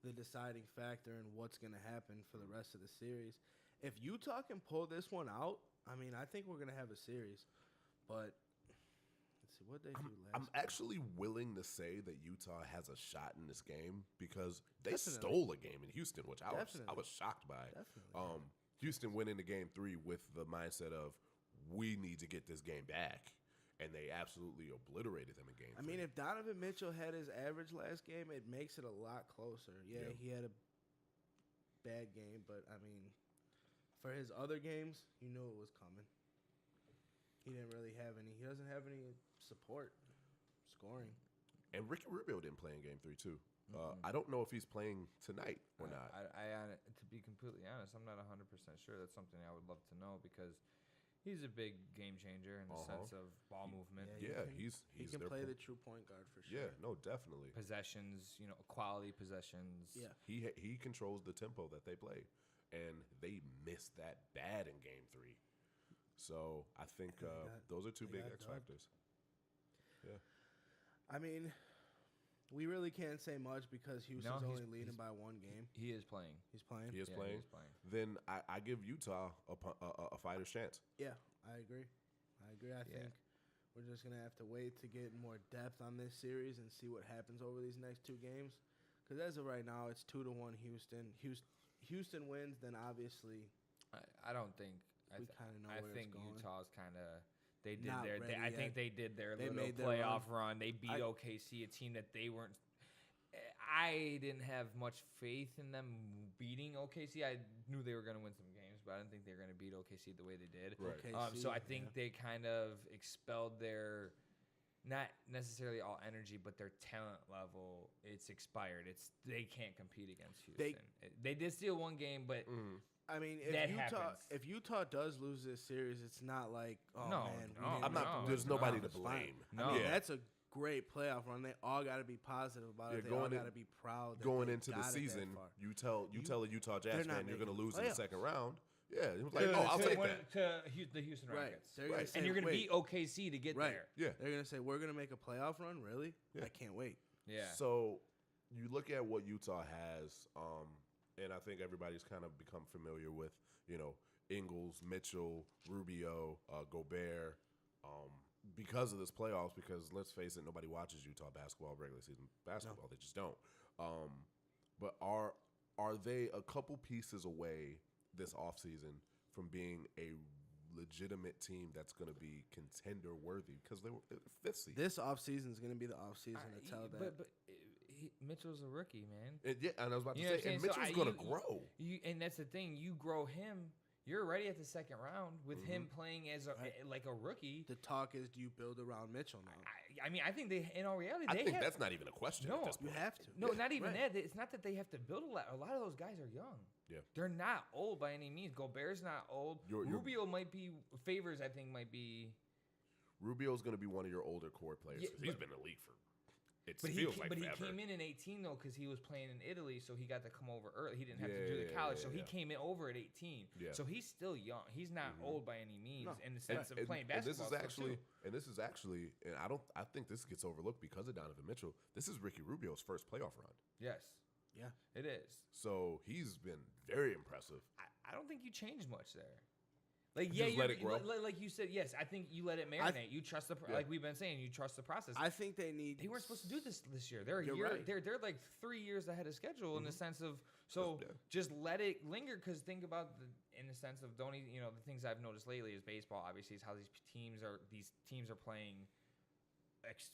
the deciding factor in what's going to happen for the rest of the series. If Utah can pull this one out, I mean, I think we're going to have a series. But it's see. What they do last? I'm actually willing to say that Utah has a shot in this game because they Definitely. stole a game in Houston, which I Definitely. was shocked by. Definitely. Houston went into game 3 with the mindset of we need to get this game back, and they absolutely obliterated them in game 3. I mean, if Donovan Mitchell had his average last game, it makes it a lot closer. Yeah, he had a bad game, but I mean, for his other games, you knew it was coming. He didn't really have any. He doesn't have any support scoring. And Ricky Rubio didn't play in game 3 too. I don't know if he's playing tonight or not. To be completely honest, I'm not 100% sure. That's something I would love to know because he's a big game changer in the sense of ball movement. Yeah, he can their play the true point guard for sure. Yeah, no, definitely. Possessions, quality possessions. Yeah. He controls the tempo that they play, and they missed that bad in game 3. So I think those are two big X factors. Yeah. I mean, we really can't say much because Houston's only leading by one game. He is playing. He's playing. He is playing. Then I give Utah a fighter's chance. Yeah, I agree. I think we're just gonna have to wait to get more depth on this series and see what happens over these next 2 games. Because as of right now, it's 2-1 Houston. Houston wins, then obviously. I don't think. We kind of know I where think it's going. Utah's kind of. They did Not their. ready I think yet. they did their They little made their playoff run. They beat OKC, a team that they weren't. I didn't have much faith in them beating OKC. I knew they were going to win some games, but I didn't think they were going to beat OKC the way they did. Right. OKC, So I think they kind of expelled their, not necessarily all energy, but their talent level. It's expired. They can't compete against Houston. They did steal one game, but. I mean, happens. if Utah does lose this series, it's not like, There's nobody to blame. No. I mean, that's a great playoff run. They all got to be positive about it. They all got to be proud. That Going they into the got it that season, far. you tell a Utah Jazz fan you're going to lose in the playoffs. second round. Yeah, it was like, I'll take that. To the Houston Right. Rockets. Say, And you're going to wait. beat OKC to get there. Yeah. They're going to say, we're going to make a playoff run? Really? Yeah. I can't wait. Yeah. So you look at what Utah has, and I think everybody's kind of become familiar with, Ingles, Mitchell, Rubio, Gobert, because of this playoffs. Because let's face it, nobody watches Utah basketball, regular season basketball. They just don't. But are they a couple pieces away this offseason from being a legitimate team that's going to be contender worthy? Because they're 5th seed. This offseason is going to be the offseason to tell that. But Mitchell's a rookie, man. And I was about to You know say, and what I'm saying? Mitchell's going to grow. And that's the thing. You grow him. You're already at the second round with him playing as like a rookie. The talk is, do you build around Mitchell now? I mean, I think in all reality, I think that's not even a question. No, at this You point. have to. No, not even that. It's not that they have to build a lot. A lot of those guys are young. Yeah. They're not old by any means. Gobert's not old. Rubio might be. Favors, I think, might be. Rubio's going to be one of your older core players. Yeah, He's been in the league for. But feels he like forever. came in 18 though because he was playing in Italy, so he got to come over early. He didn't have to do the college, so he came in over at 18. Yeah. So he's still young. He's not old by any means in the sense of playing basketball. And this is actually, and I think this gets overlooked because of Donovan Mitchell. This is Ricky Rubio's first playoff run. Yes. Yeah. It is. So he's been very impressive. I don't think you changed much there. Like Just let it grow. Like you said, yes. I think you let it marinate. You trust like we've been saying. You trust the process. I think they need. They weren't supposed to do this year. They're a You're year. right. They're like 3 years ahead of schedule in the sense of just let it linger. Because think about in the sense of the things I've noticed lately is baseball. Obviously, is how these teams are playing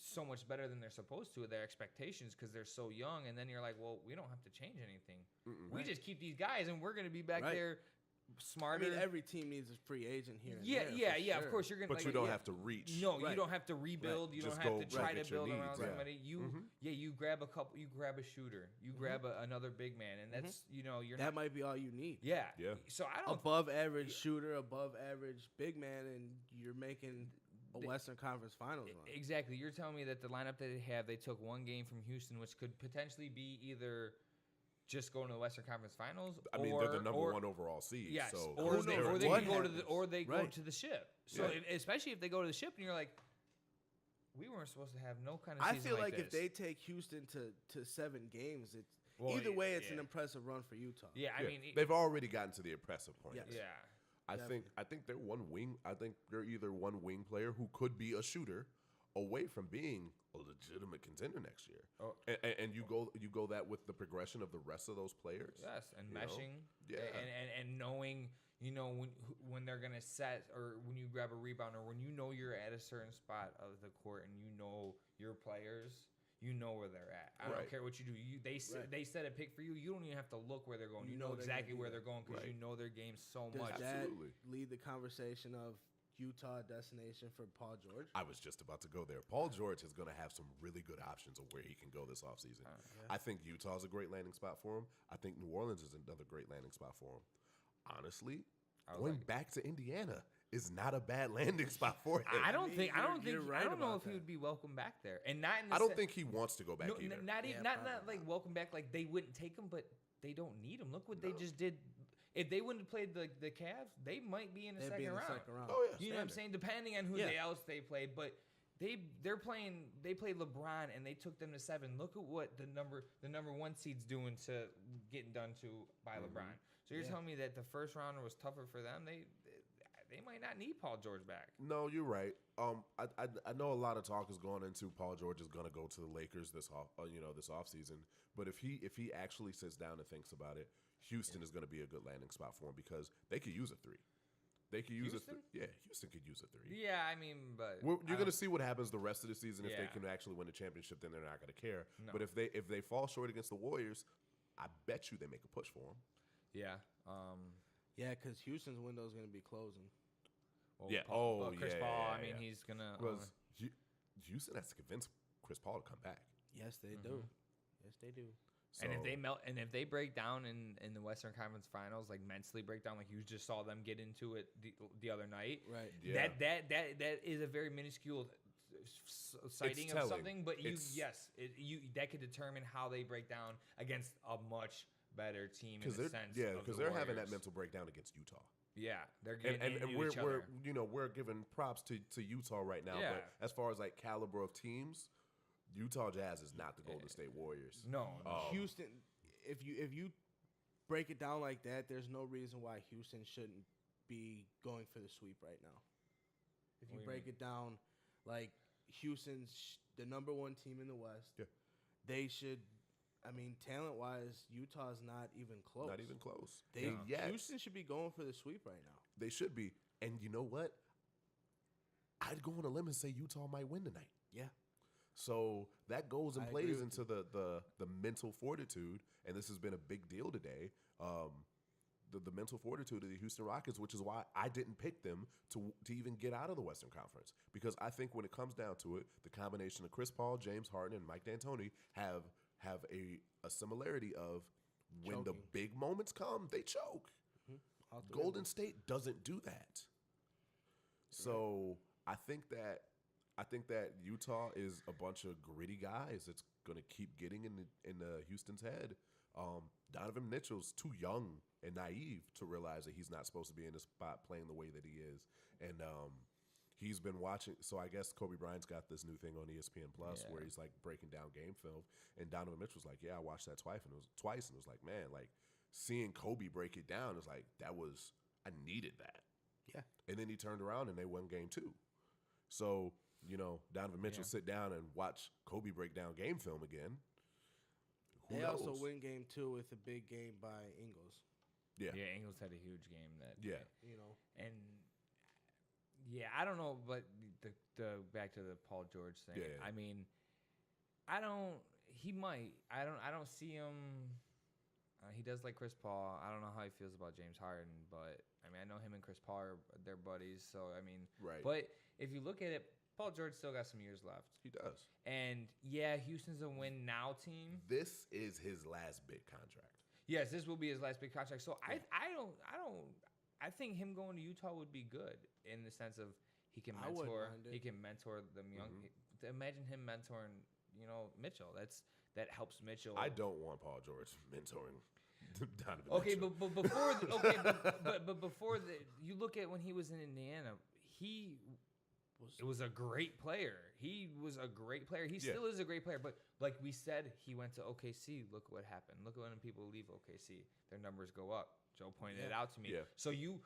so much better than they're supposed to. Their expectations because they're so young, and then you're like, well, we don't have to change anything. We just keep these guys, and we're going to be back there. Smarter. I mean, every team needs a free agent here. And Yeah. there, Of course, you're gonna. But you don't have to reach. No, you don't have to rebuild. You Just don't have to go try to get your build around needs. somebody. You grab a couple. You grab a shooter. You grab another big man, and that's you're That not. might be all you need. Yeah. Yeah. So I don't. Above average shooter, above average big man, and you're making a Western Conference Finals run. Exactly. You're telling me that the lineup that they took one game from Houston, which could potentially be either. Just going to the Western Conference Finals. I mean, they're the number one overall seed. Yes, So or they go Right. to the ship. So especially if they go to the ship, and you're like, we weren't supposed to have no kind of. I Season feel like this. if they take Houston to 7 games, it's Well, either way, it's yeah. an impressive run for Utah. Yeah, I mean, they've already gotten to the impressive point. Yes. yeah. I think they're one wing. I think they're either one wing player who could be a shooter, away from being a legitimate contender next year. Oh. And you go that with the progression of the rest of those players. Yes, and you meshing. know? Yeah. And knowing, when they're going to set, or when you grab a rebound, or when you're at a certain spot of the court and your players, where they're at. I don't care what you do. They set a pick for you. You don't even have to look where they're going. You know exactly where they're going because you know their game so much. Does that lead the conversation of Utah destination for Paul George? I was just about to go there. Paul George is going to have some really good options of where he can go this offseason. I think Utah's a great landing spot for him. I think New Orleans is another great landing spot for him. Honestly, going back to Indiana is not a bad landing spot for him. I don't know if he would be welcome back there, and not. I don't think he wants to go back either. Not like welcome back. Like they wouldn't take him, but they don't need him. Look what they just did. If they wouldn't have played the Cavs, they might be in the second round. Oh yeah, you know what I'm saying? Depending on who else they played, but they played LeBron and they took them to 7. Look at what the number 1 seed's doing to getting done to by LeBron. So you're telling me that the first round was tougher for them? They might not need Paul George back. No, you're right. I know a lot of talk is going into Paul George is going to go to the Lakers this offseason. But if he actually sits down and thinks about it, Houston is going to be a good landing spot for him because they could use a 3. They could use Houston? Houston could use a 3. Yeah, I mean, but you're going to see what happens the rest of the season. If they can actually win the championship, then they're not going to care. No. But if they fall short against the Warriors, I bet you they make a push for them. Yeah. Because Houston's window is going to be closing. Well, Chris Paul. I mean, he's gonna. Houston has to convince Chris Paul to come back. Yes, they do. Yes, they do. So, and if they break down in the Western Conference Finals, like mentally break down, like you just saw them get into it the other night, right? Yeah. That is a very minuscule sighting of something, but that could determine how they break down against a much better team in the sense. Yeah, because they're having that mental breakdown against Utah. Yeah, they're getting and we're giving props to Utah right now. But as far as like caliber of teams, Utah Jazz is not the Golden State Warriors. No, Houston. If you break it down like that, there's no reason why Houston shouldn't be going for the sweep right now. If you break it down, like Houston's the number 1 team in the West. Yeah, they should. I mean, talent-wise, Utah's not even close. Not even close. Houston should be going for the sweep right now. They should be. And you know what? I'd go on a limb and say Utah might win tonight. Yeah. So that goes and plays into the mental fortitude, and this has been a big deal today. The mental fortitude of the Houston Rockets, which is why I didn't pick them to even get out of the Western Conference, because I think when it comes down to it, the combination of Chris Paul, James Harden, and Mike D'Antoni have a similarity of when the big moments come, they choke. Mm-hmm. Golden State doesn't do that. So I think that Utah is a bunch of gritty guys that's going to keep getting in Houston's head. Donovan Mitchell's too young and naive to realize that he's not supposed to be in this spot playing the way that he is. And he's been watching. So I guess Kobe Bryant's got this new thing on ESPN Plus where he's like breaking down game film. And Donovan Mitchell's like, yeah, I watched that twice. And it was like, man, like seeing Kobe break it down is like, I needed that. Yeah. And then he turned around and they won game 2. So, Donovan Mitchell sit down and watch Kobe break down game film again. Who knows? Also win game 2 with a big game by Ingles. Yeah, Ingles had a huge game that day. And I don't know, but the back to the Paul George thing. Yeah. I mean, he might. I don't see him. He does like Chris Paul. I don't know how he feels about James Harden, but I mean, I know him and Chris Paul they're buddies. So I mean, right. But if you look at it, Paul George still got some years left. He does. And Houston's a win now team. This is his last big contract. Yes, this will be his last big contract. So I think him going to Utah would be good in the sense of he can mentor them young. Mm-hmm. Imagine him mentoring, Mitchell. That helps Mitchell. I don't want Paul George mentoring Donovan Mitchell. But before you look at when he was in Indiana, it was a great player. He was a great player. He still is a great player. But like we said, he went to OKC. Look what happened. Look when people leave OKC, their numbers go up. Joe pointed it out to me. Yeah. So you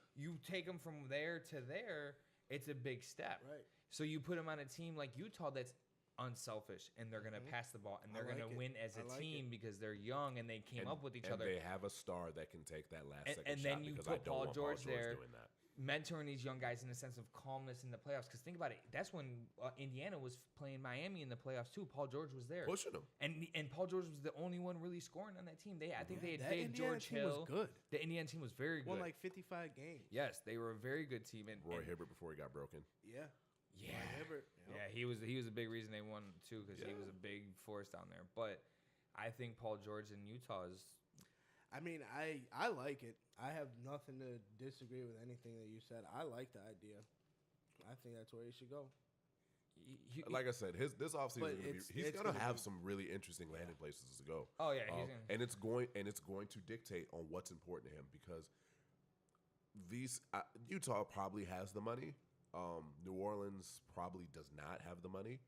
take him from there to there, it's a big step. Right. So you put him on a team like Utah that's unselfish and they're gonna pass the ball and they're gonna win as a team because they're young and they came up with each other. They have a star that can take that last second and shot. then you because put I don't Paul want George Paul George there. doing that. Mentoring these young guys in a sense of calmness in the playoffs. Because think about it, that's when Indiana was playing Miami in the playoffs too. Paul George was there, Pushing them, and Paul George was the only one really scoring on that team. I think they had Indiana George team Hill. was good. The Indiana team was very good. Won like 55 games. Yes, they were a very good team. And Roy Hibbert before he got broken. Yeah. Yeah, Hibbert, yeah, he was a big reason they won too because he was a big force down there. But I think Paul George in Utah is. I mean, I like it. I have nothing to disagree with anything that you said. I like the idea. I think that's where he should go. Like I said, this offseason he's gonna have some really interesting landing places to go. Oh yeah, and it's going to dictate on what's important to him because Utah probably has the money. New Orleans probably does not have the money.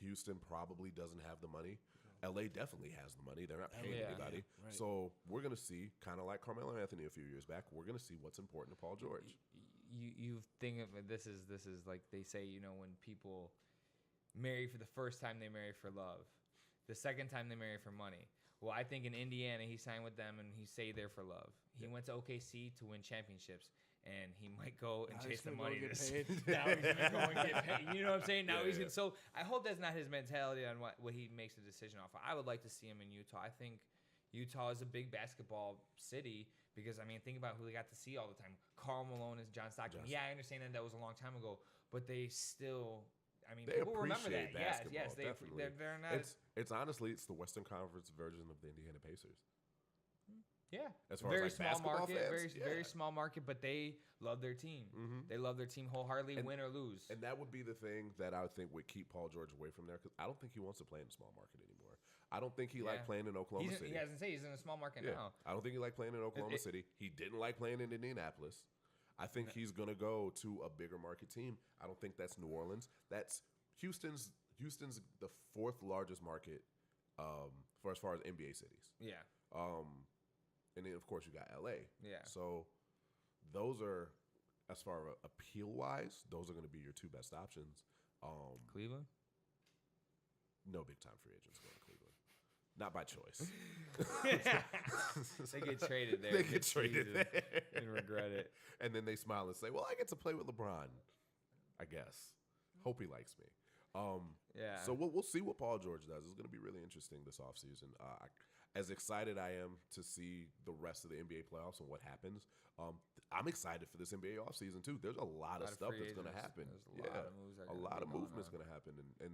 Houston probably doesn't have the money. LA definitely has the money. They're not paying anybody. Yeah, right. So we're going to see, kind of like Carmelo Anthony a few years back, we're going to see what's important to Paul George. You think of it, this is like they say, when people marry for the first time, they marry for love. The second time, they marry for money. Well, I think in Indiana, he signed with them and he stayed there for love. He went to OKC to win championships. And he might go and chase the money. Now he's gonna go and get paid. You know what I'm saying? Now he's gonna. So I hope that's not his mentality on what he makes a decision off of. I would like to see him in Utah. I think Utah is a big basketball city because think about who they got to see all the time. Karl Malone is John Stockton. Yeah, I understand that was a long time ago, but they still. They people remember that. Basketball, yes, definitely. They're not. It's honestly the Western Conference version of the Indiana Pacers. Yeah, as far very as small market, fans, very small market, but they love their team. Mm-hmm. They love their team wholeheartedly, win or lose. And that would be the thing that I would think would keep Paul George away from there because I don't think he wants to play in a small market anymore. I don't think he liked playing in Oklahoma City. He hasn't said he's in a small market now. I don't think he liked playing in Oklahoma City. He didn't like playing in Indianapolis. I think he's gonna go to a bigger market team. I don't think that's New Orleans. That's Houston's the fourth largest market for as far as NBA cities. Yeah. And then, of course, you got LA. Yeah. So those are, as far as appeal-wise, those are going to be your two best options. Cleveland? No big-time free agents going to Cleveland. Not by choice. They get traded there. They get traded there. And regret it. And then they smile and say, well, I get to play with LeBron, I guess. Hope he likes me. Yeah. So we'll see what Paul George does. It's going to be really interesting this offseason. As excited I am to see the rest of the NBA playoffs and what happens, I'm excited for this NBA offseason too. There's a lot of stuff that's going to happen. A lot of movement's going to happen. And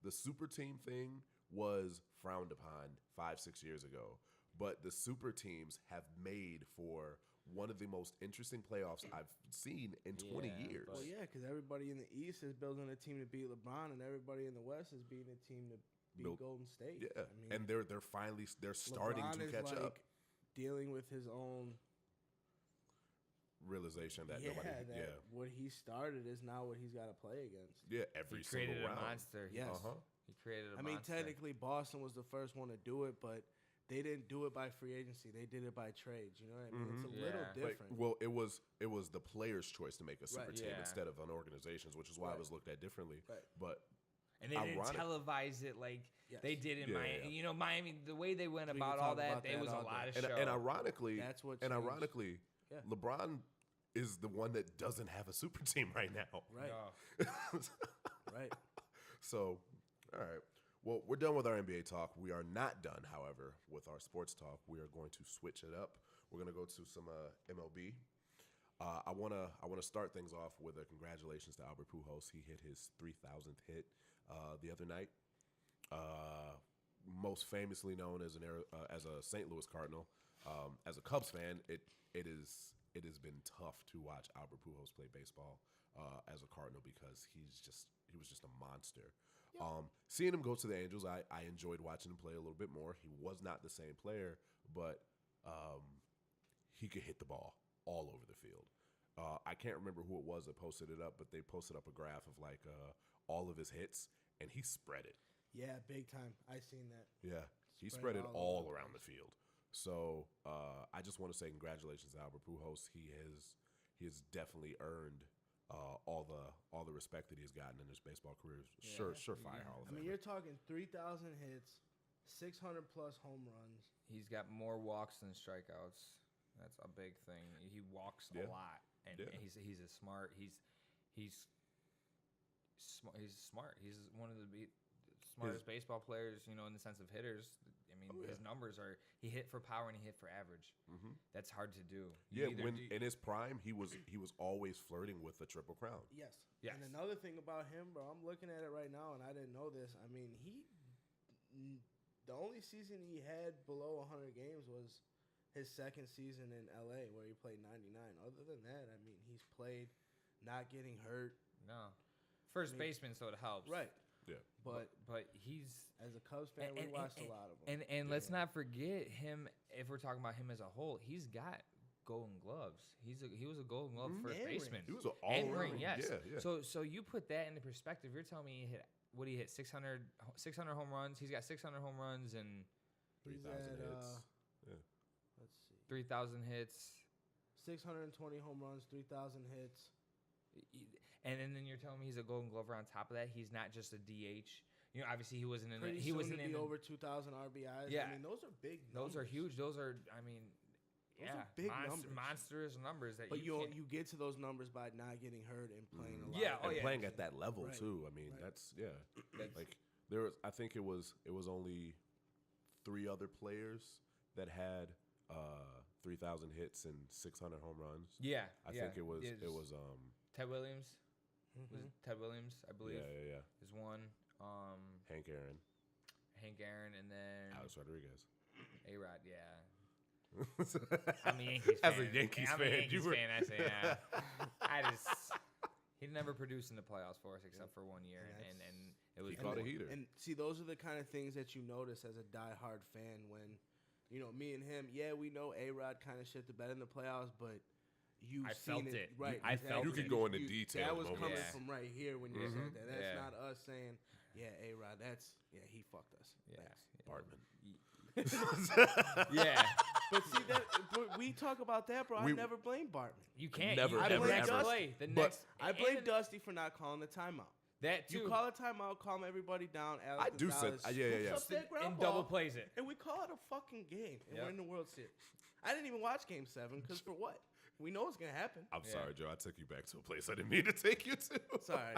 the super team thing was frowned upon 5-6 years ago. But the super teams have made for one of the most interesting playoffs I've seen in 20 years. Well, yeah, because everybody in the East is building a team to beat LeBron, and everybody in the West is beating a team to beat Golden State. Yeah, and they're starting LeBron to catch up. Dealing with his own realization that what he started is now what he's got to play against. Yeah, every single round. A monster. Yes. He created a monster. I mean, technically, Boston was the first one to do it, but they didn't do it by free agency. They did it by trades. You know what I mean? It's a little different. It was the player's choice to make a super team instead of an organization's, which is why it was looked at differently. Right. But and they didn't televise it like they did in Miami. You know, Miami, the way they went about all that, there was a lot of show. And ironically, that's what LeBron is the one that doesn't have a super team right now. Right. Right. So, all right. Well, we're done with our NBA talk. We are not done, however, with our sports talk. We are going to switch it up. We're going to go to some MLB. I want to start things off with a congratulations to Albert Pujols. He hit his 3,000th hit the other night. Most famously known as a St. Louis Cardinal. As a Cubs fan, it has been tough to watch Albert Pujols play baseball as a Cardinal because he was just a monster. Yep. Seeing him go to the Angels, I enjoyed watching him play a little bit more. He was not the same player, but he could hit the ball all over the field. I can't remember who it was that posted it up, but they posted up a graph of all of his hits, and he spread it. Yeah, big time. I seen that. Yeah, he spread it all around the field. So I just want to say congratulations to Albert Pujols. he has definitely earned all the respect that he's gotten in his baseball career. Surefire Hall of Famer. I mean, you're talking 3,000 hits, 600 plus home runs. He's got more walks than strikeouts. That's a big thing. He walks a lot, and he's a smart. He's smart. He's one of the smartest baseball players, in the sense of hitters. I mean, his numbers are he hit for power and he hit for average. Mm-hmm. That's hard to do. In his prime, he was always flirting with the Triple Crown. Yes. And another thing about him, bro, I'm looking at it right now, and I didn't know this. I mean, the only season he had below 100 games was his second season in L.A. where he played 99. Other than that, I mean, he's played not getting hurt. No. First baseman, so it helps. Right. Yeah. But he's... As a Cubs fan, we watched a lot of them. And let's not forget him, if we're talking about him as a whole, he's got Golden Gloves. He was a Golden Glove first baseman. He was an all-around. Yes. Yeah. So you put that into perspective. You're telling me he hit 600 home runs. He's got 600 home runs and 3,000 hits. Let's see. 3,000 hits. 620 home runs, 3,000 hits. And then you're telling me he's a Golden Glover on top of that. He's not just a DH. Obviously he wasn't in. He wasn't in over 2,000 RBIs. Yeah, I mean those are big numbers. Those are huge. Those are, I mean, those are big numbers. Monstrous numbers that. But you get to those numbers by not getting hurt and playing a lot. And playing at that level too. I mean, that's like there was. I think it was only 3 other players that had 3,000 hits and 600 home runs. Yeah, I think it was Ted Williams. Was it Ted Williams, I believe. Yeah. Is one. Hank Aaron, and then Alex Rodriguez. A-Rod, yeah. I'm a Yankees fan. As a Yankees fan, I say, nah. He never produced in the playoffs for us except for 1 year, and it was. He caught a heater. And see, those are the kind of things that you notice as a diehard fan when, me and him. Yeah, we know A-Rod kind of shit the bed in the playoffs, but. I felt it. Right. I felt it. You could go into detail. That was coming from right here when you said that. That's not us saying, A-Rod, he fucked us. Yeah. Bartman. Yeah. But see, but we talk about that, bro. I never blame Bartman. You can't. Never, I blame Dusty. I blame Dusty for not calling the timeout. That too. You call a timeout, calm everybody down. Alex I do say, and double plays it. And we call it a fucking game. And we're in the World Series. I didn't even watch Game 7 because for what? We know it's gonna happen. I'm sorry, Joe. I took you back to a place I didn't mean to take you to. Sorry.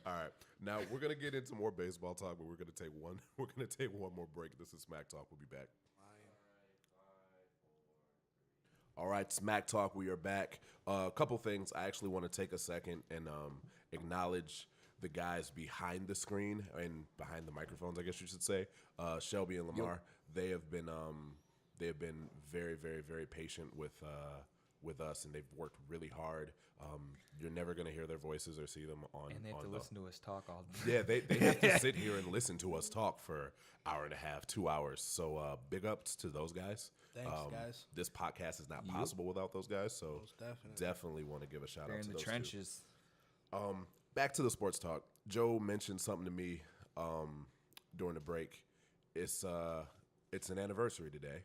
All right. Now we're gonna get into more baseball talk, but we're gonna take one more break. This is Smack Talk. We'll be back. All right, Smack Talk. We are back. A couple things. I actually want to take a second and acknowledge the guys behind the screen and behind the microphones, I guess you should say. Shelby and Lamar. They have been very, very, very patient with us, and they've worked really hard. You're never going to hear their voices or see them on. And they have to listen to us talk all day. Yeah, they have to sit here and listen to us talk for hour and a half, 2 hours. So big ups to those guys. Thanks, guys. This podcast is not possible without those guys. So definitely want to give a shout out to those trenches. Back to the sports talk. Joe mentioned something to me during the break. It's an anniversary today.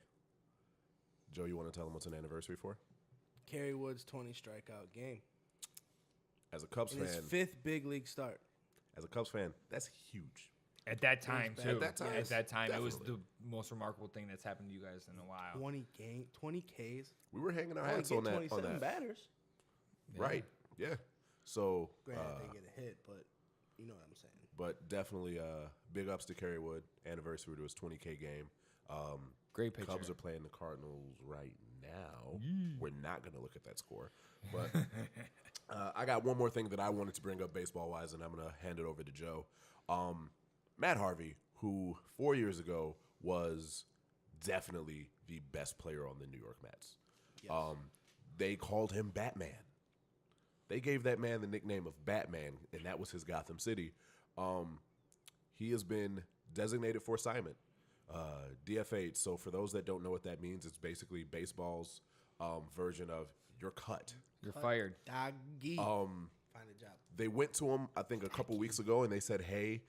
Joe, you want to tell them what's an anniversary for? Kerry Wood's 20 strikeout game. As a Cubs fan, his 5th big league start. As a Cubs fan, that's huge. At that time, too. At that time, definitely. It was the most remarkable thing that's happened to you guys in a while. 20 Ks. We were hanging our hats on that. 27 batters. Yeah. Right. Yeah. So granted, they get a hit, but you know what I'm saying. But definitely, big ups to Kerry Wood. Anniversary to his 20K game. Great picture. Cubs are playing the Cardinals right now. We're not going to look at that score. But I got one more thing that I wanted to bring up baseball-wise, and I'm going to hand it over to Joe. Matt Harvey, who 4 years ago was definitely the best player on the New York Mets. Yes. They called him Batman. They gave that man the nickname of Batman, and that was his Gotham City. He has been designated for assignment. DFA'd. So for those that don't know what that means, it's basically baseball's version of you're cut. You're fired. Doggy. Find a job. They went to him, I think, a couple weeks ago, and they said, hey,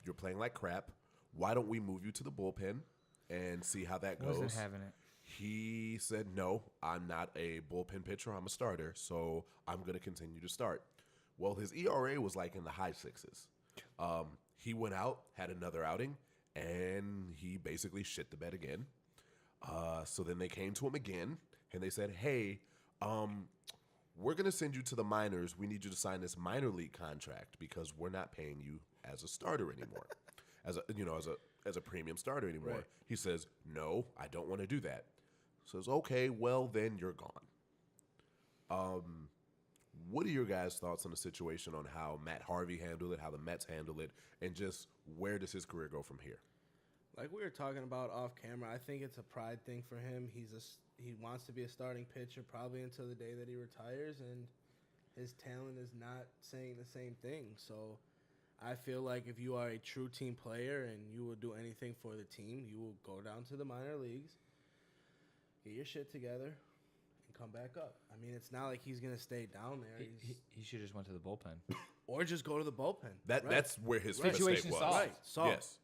you're playing like crap. Why don't we move you to the bullpen and see how that goes? Wasn't having it. He said, no, I'm not a bullpen pitcher. I'm a starter, so I'm going to continue to start. Well, his ERA was like in the high sixes. He went out, had another outing, and he basically shit the bed again. So then they came to him again, and they said, hey, we're going to send you to the minors. We need you to sign this minor league contract because we're not paying you as a starter anymore, as a premium starter anymore. Right. He says, no, I don't want to do that. Says, okay, well, then you're gone. What are your guys' thoughts on the situation on how Matt Harvey handled it, how the Mets handled it, and just where does his career go from here? Like we were talking about off camera, I think it's a pride thing for him. He wants to be a starting pitcher probably until the day that he retires, and his talent is not saying the same thing. So I feel like if you are a true team player and you will do anything for the team, you will go down to the minor leagues, get your shit together, and come back up. I mean, it's not like he's going to stay down there. He should just went to the bullpen. Or just go to the bullpen. That's where his Situation mistake was. solved. Right, solved. Yes.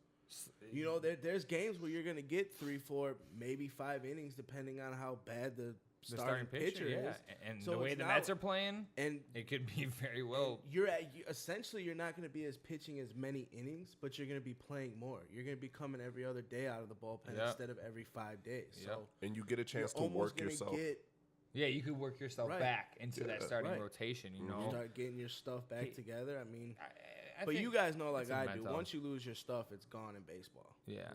You know, there's games where you're going to get 3, 4, maybe 5 innings, depending on how bad the starting pitcher is. And So the way it's the not- Mets are playing, And it could be very well. essentially you're not going to be pitching as many innings, but you're going to be playing more. You're going to be coming every other day out of the bullpen Yep. instead of every 5 days. Yep. So And you get a chance to you're almost work gonna yourself. Yeah, you could work yourself Right. back into that starting Right. rotation. You know, start getting your stuff back Hey, together. I mean, I but think you guys know, like it's a I do, mental. once you lose your stuff, it's gone in baseball. Yeah.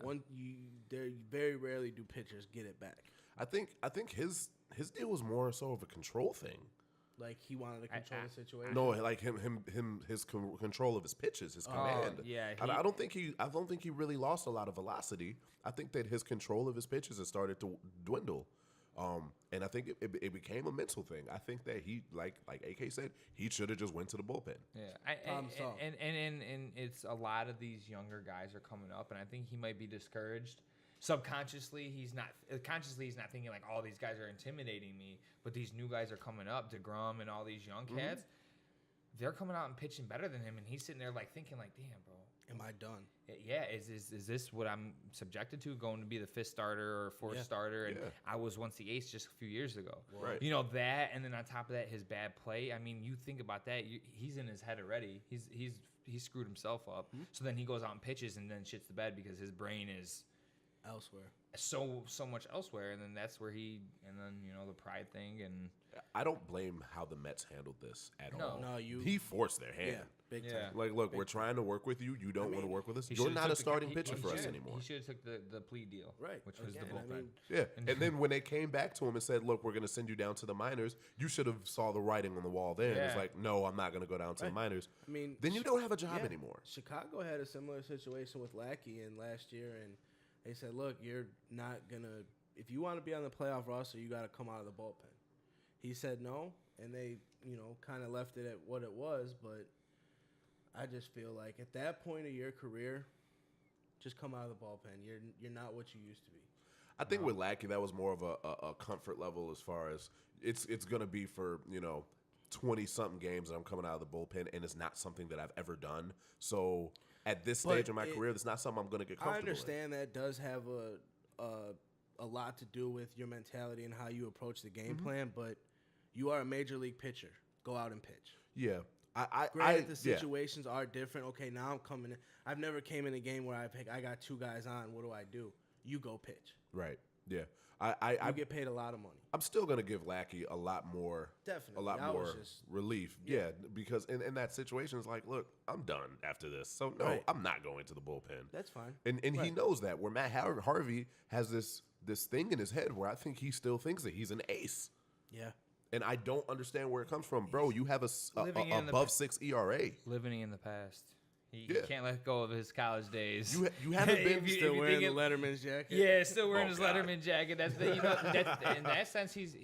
Very rarely do pitchers get it back. I think his deal was more so of a control thing. Like he wanted to control the situation. No, like his control of his pitches, his command. yeah, I don't think he really lost a lot of velocity. I think that his control of his pitches has started to dwindle. And I think it became a mental thing. I think that he, like AK said, he should have just went to the bullpen. Yeah, and it's a lot of these younger guys are coming up, and I think he might be discouraged. Subconsciously, he's not. Consciously, he's not thinking like, "Oh, these guys are intimidating me." But these new guys are coming up, DeGrom and all these young cats. They're coming out and pitching better than him, and he's sitting there like thinking, like, "Damn, bro, Am I done? Yeah, is this what I'm subjected to? Going to be the 5th starter or 4th starter, and I was once the ace just a few years ago. Right. You know that, and then on top of that, his bad play. I mean, you think about that. He's in his head already. He's screwed himself up. So then he goes out and pitches, and then shits the bed because his brain is Elsewhere. so much elsewhere, and then that's where the pride thing, and I don't blame how the Mets handled this at all. No, he forced their hand. Big time. Yeah. Like, look, we're trying to work with you. You don't want to work with us. he You're should've not a took the- starting he- pitcher he for us should- anymore. He should have took the plea deal, Right. which was Again, the I bullpen. mean, Yeah, and then when they came back to him and said, "Look, we're going to send you down to the minors," you should have saw the writing on the wall then. It's Yeah. like, "No, I'm not going to go down to the minors." I mean, Then you don't have a job anymore. Chicago had a similar situation with Lackey in last year, and they said, "Look, you're not gonna. If you want to be on the playoff roster, you got to come out of the bullpen." He said no, and they, kind of left it at what it was. But I just feel like at that point of your career, just come out of the bullpen. You're not what you used to be. I think with Lackey, that was more of a comfort level as far as it's going to be for 20-something games that I'm coming out of the bullpen, and it's not something that I've ever done. So at this stage of my career, that's not something I'm going to get comfortable I understand that does have a lot to do with your mentality and how you approach the game plan, but you are a major league pitcher. Go out and pitch. Yeah. Granted, the situations are different. Okay, now I'm coming in. I've never came in a game where I got 2 guys on. What do? You go pitch. Right. Yeah. I get paid a lot of money. I'm still going to give Lackey a lot more Definitely. a lot I was more just- relief. Yeah, because in that situation, it's like, look, I'm done after this. So, no, Right. I'm not going to the bullpen. That's fine. And he Right. knows that. Where Matt Harvey has this thing in his head where I think he still thinks that he's an ace. Yeah. And I don't understand where it comes from. Bro, you have living in the above 6 ERA. living in the past. He Yeah. can't let go of his college days. You haven't been If you- Still if you wearing the think it- Letterman's jacket. Yeah, still wearing Oh, his God. Letterman jacket. That's in that sense he's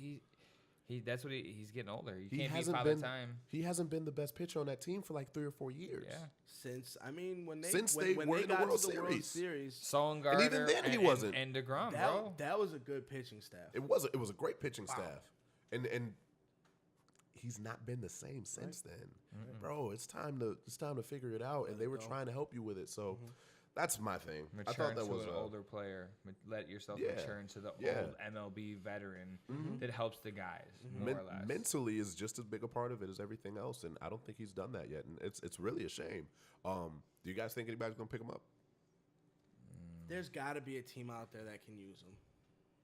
that's what he's getting older. He can't be father time. He hasn't been the best pitcher on that team for like 3 or 4 years. Yeah. Since when they Since when, they when were they in the got World to the World Series. Series, Solengarder, even then he wasn't. and DeGrom, bro. that was a good pitching staff. It was a great pitching staff. And he's not been the same since then. Bro, it's time to figure it out, and they were trying to help you with it. So That's my thing. Mature I thought that into was an older player. Let yourself Yeah. mature into the Yeah. old MLB veteran that helps the guys more or less. mentally is just as big a part of it as everything else, and I don't think he's done that yet, and it's really a shame. Do you guys think anybody's gonna pick him up? There's got to be a team out there that can use him.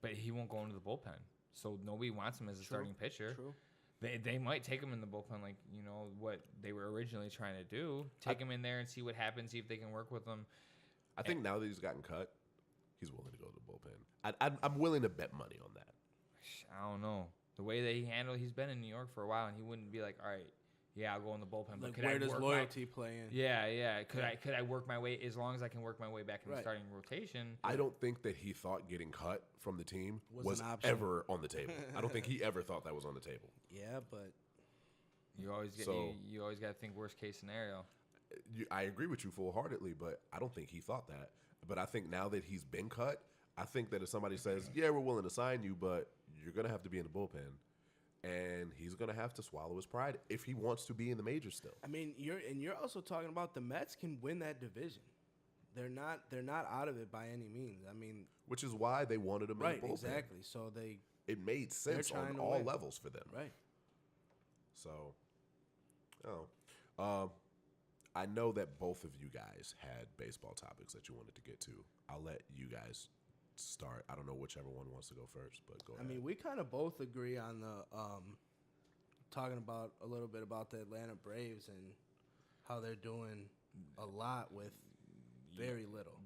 But he won't go into the bullpen, so nobody wants him as a starting pitcher. True. They might take him in the bullpen, like what they were originally trying to do. Take him in there and see what happens. See if they can work with him. I think now that he's gotten cut, he's willing to go to the bullpen. I'm willing to bet money on that. I don't know the way that he's been in New York for a while, and he wouldn't be like, all right, yeah, I'll go in the bullpen. But Like, could where I does work loyalty play in? Yeah. Could I work my way as long as I can work my way back in the Right. starting rotation? I don't think that he thought getting cut from the team Was was an option. ever on the table. I don't think he ever thought that was on the table. Yeah, but You always get you always got to think worst case scenario. I agree with you full-heartedly, but I don't think he thought that. But I think now that he's been cut, I think that if somebody says, yeah, we're willing to sign you, but you're going to have to be in the bullpen, and he's going to have to swallow his pride if he wants to be in the majors still. I mean, you're also talking about the Mets can win that division. They're not out of it by any means. I mean, Which is why they wanted him right, in the bullpen. exactly. So It made sense on trying to all win. levels for them. right. So, I know that both of you guys had baseball topics that you wanted to get to. I'll let you guys start. I don't know whichever one wants to go first, but go ahead. I mean, we kind of both agree on the talking about a little bit about the Atlanta Braves and how they're doing a lot with very little.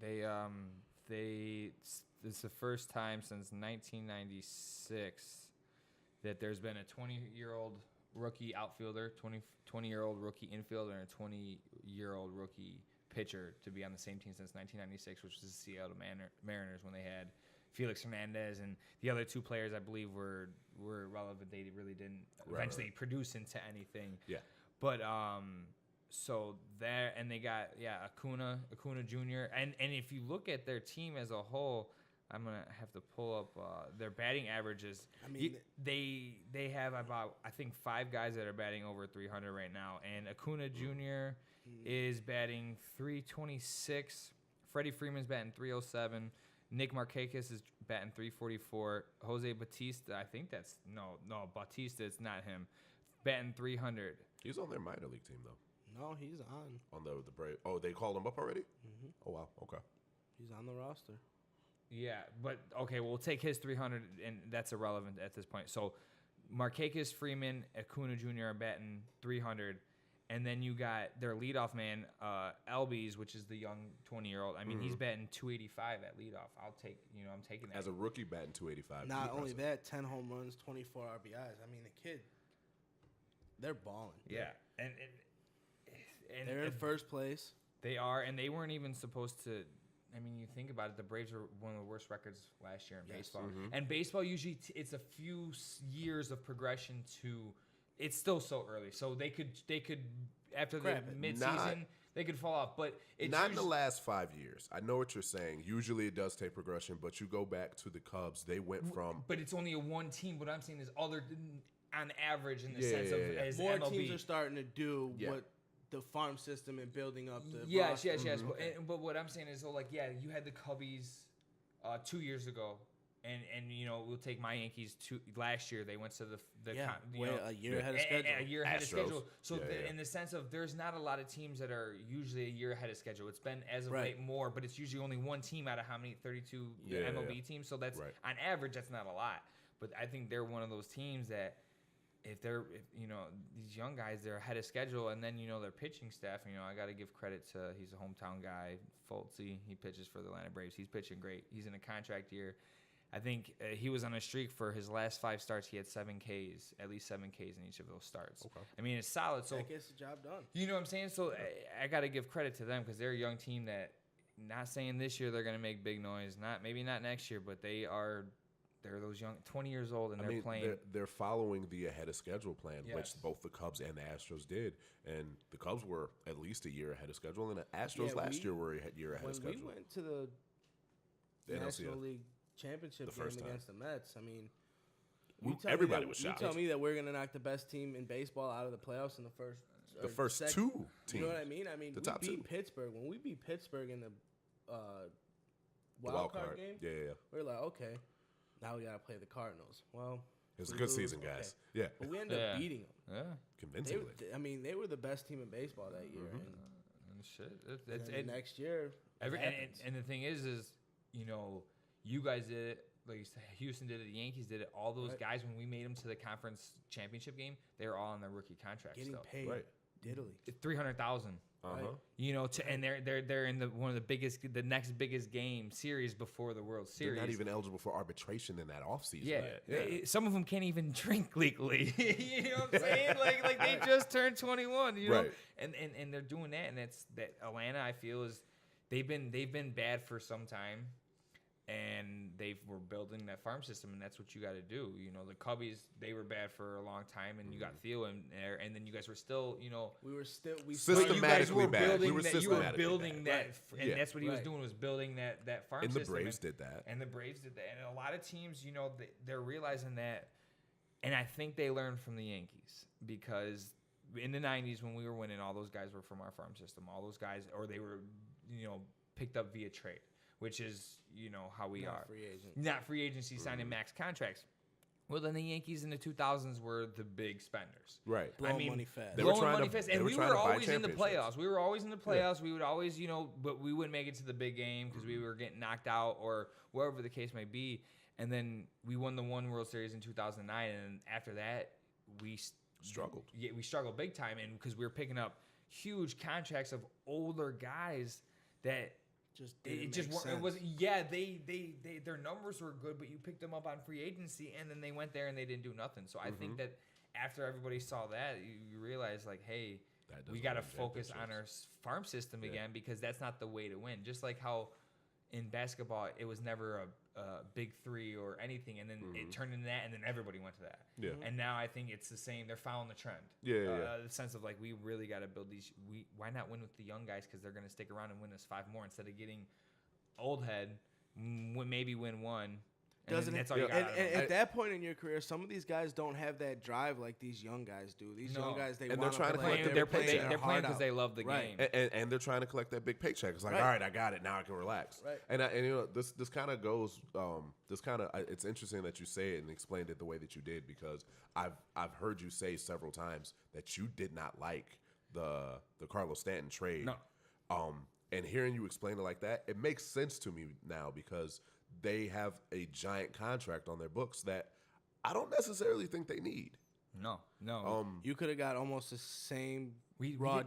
It's the first time since 1996 that there's been a 20-year-old rookie outfielder, 20-year-old rookie infielder, and a 20-year-old rookie pitcher to be on the same team since 1996, which was the Seattle Mariners when they had Felix Hernandez, and the other two players I believe were relevant. They really didn't eventually produce into anything. Yeah. But so there, and they got Acuna Jr. and if you look at their team as a whole, I'm gonna have to pull up their batting averages. I mean, they have about, I think, 5 guys that are batting over 300 right now, and Acuna Jr. is batting 326. Freddie Freeman's batting 307. Nick Markakis is batting 344. Jose Bautista, I think that's no Bautista, it's not him, batting 300. He's on their minor league team, though. no, he's on. The Braves. Oh, they called him up already? Mm-hmm. Oh, wow. Okay. He's on the roster. Yeah, but okay, we'll take his 300, and that's irrelevant at this point. So, Markakis, Freeman, Acuna Jr. are batting 300, and then you got their leadoff man, Albies, which is the young 20-year-old. I mean, he's batting 285 at leadoff. I'm taking that. As a rookie, batting 285. Not only that, 10 home runs, 24 RBIs. I mean, the kid, they're balling. Yeah, and They're in first place. They are, and they weren't even supposed to. I mean, you think about it, the Braves were one of the worst records last year in baseball. And baseball usually it's a few years of progression to. It's still so early, so they could after the midseason they could fall off. But it's not in the last 5 years. I know what you're saying. Usually it does take progression, but you go back to the Cubs. They went from. But it's only a one team. What I'm saying is other on average in the sense of as More MLB. teams are starting to do what the farm system and building up the yes. roster. But what I'm saying is, so like, you had the Cubbies 2 years ago, and we'll take my Yankees last year. They went to the a year ahead of schedule. A year ahead of Astros. schedule. So in the sense of there's not a lot of teams that are usually a year ahead of schedule. It's been as of late more, but it's usually only one team out of how many 32 MLB teams. So that's on average that's not a lot. But I think they're one of those teams that. If these young guys, they're ahead of schedule, and then their pitching staff. I got to give credit to he's a hometown guy, Fultzy. He pitches for the Atlanta Braves. He's pitching great. He's in a contract year. I think he was on a streak for his last 5 starts. He had 7 Ks, at least 7 Ks in each of those starts. Okay. I mean, it's solid. So that gets the job done. You know what I'm saying? So I got to give credit to them because they're a young team that. Not saying this year they're going to make big noise. Maybe not next year, but they are. They're those young, 20 years old, and they're playing. They're following the ahead of schedule plan, Yes. which both the Cubs and the Astros did. And the Cubs were at least a year ahead of schedule, and the Astros last year were a year ahead of schedule. When we went to the National League Championship game against the Mets, I mean, everybody was shocked. You tell me that we're going to knock the best team in baseball out of the playoffs in the first two teams. You know what I mean? I mean, the we top beat 2. Pittsburgh. When we beat Pittsburgh in the wild card game. Yeah. We're like, okay, now we got to play the Cardinals. Well, It was a we good lose, season, okay. guys. Yeah, But we ended up beating them. Yeah. convincingly. They were the best team in baseball that year. And shit. And then the next year, And the thing is, you guys did it. Like you said, Houston did it. The Yankees did it. All those guys, when we made them to the conference championship game, they were all on their rookie contracts. getting still. paid diddly. $300,000. And they're in one of the next biggest game series before the World Series. They're not even eligible for arbitration in that offseason. Yeah. Some of them can't even drink legally. You know what I'm saying? Like they just turned 21. You know, Right. and they're doing that, and that's that. Atlanta, I feel, is they've been bad for some time. And they were building that farm system, and that's what you got to do. The Cubbies, they were bad for a long time, and you got Theo in there, and then you guys were still, we systematically bad. You We were were systematically building bad. that, and that's what he was doing, was building that farm And system. the Braves did that. And the Braves did that. And a lot of teams, they're realizing that, and I think they learned from the Yankees, because in the 90s when we were winning, all those guys were from our farm system. All those guys, or they were, picked up via trade, which is, how we are. Not free agency, signing max contracts. Well, then the Yankees in the 2000s were the big spenders. Right. Blowing money fast. Blowing money fast. And we were always in the championships. playoffs. We were always in the playoffs. We would always, but we wouldn't make it to the big game because we were getting knocked out or wherever the case may be. And then we won the one World Series in 2009. And after that, we struggled. Yeah, we struggled big time. And because we were picking up huge contracts of older guys that their numbers were good, but you picked them up on free agency, and then they went there and they didn't do nothing. So I think that after everybody saw that, you realize, like, hey, we got to focus on our farm system again, because that's not the way to win. Just like how in basketball it was never a big three or anything, and then it turned into that, and then everybody went to that. Yeah. And now I think it's the same. They're following the trend. The sense of, like, we really got to build these. Why not win with the young guys, because they're going to stick around and win us 5 more instead of getting old head, maybe win one. Doesn't that's all you got. And at that point in your career, some of these guys don't have that drive like these young guys do. These young guys, they're trying to collect they're playing because they love the game, and they're trying to collect that big paycheck. It's like, all right, I got it now. I can relax. Right. And this kind of goes. It's interesting that you say it and explained it the way that you did, because I've heard you say several times that you did not like the Carlos Stanton trade. No. And hearing you explain it like that, it makes sense to me now, because they have a giant contract on their books that I don't necessarily think they need. No. You could have got almost the same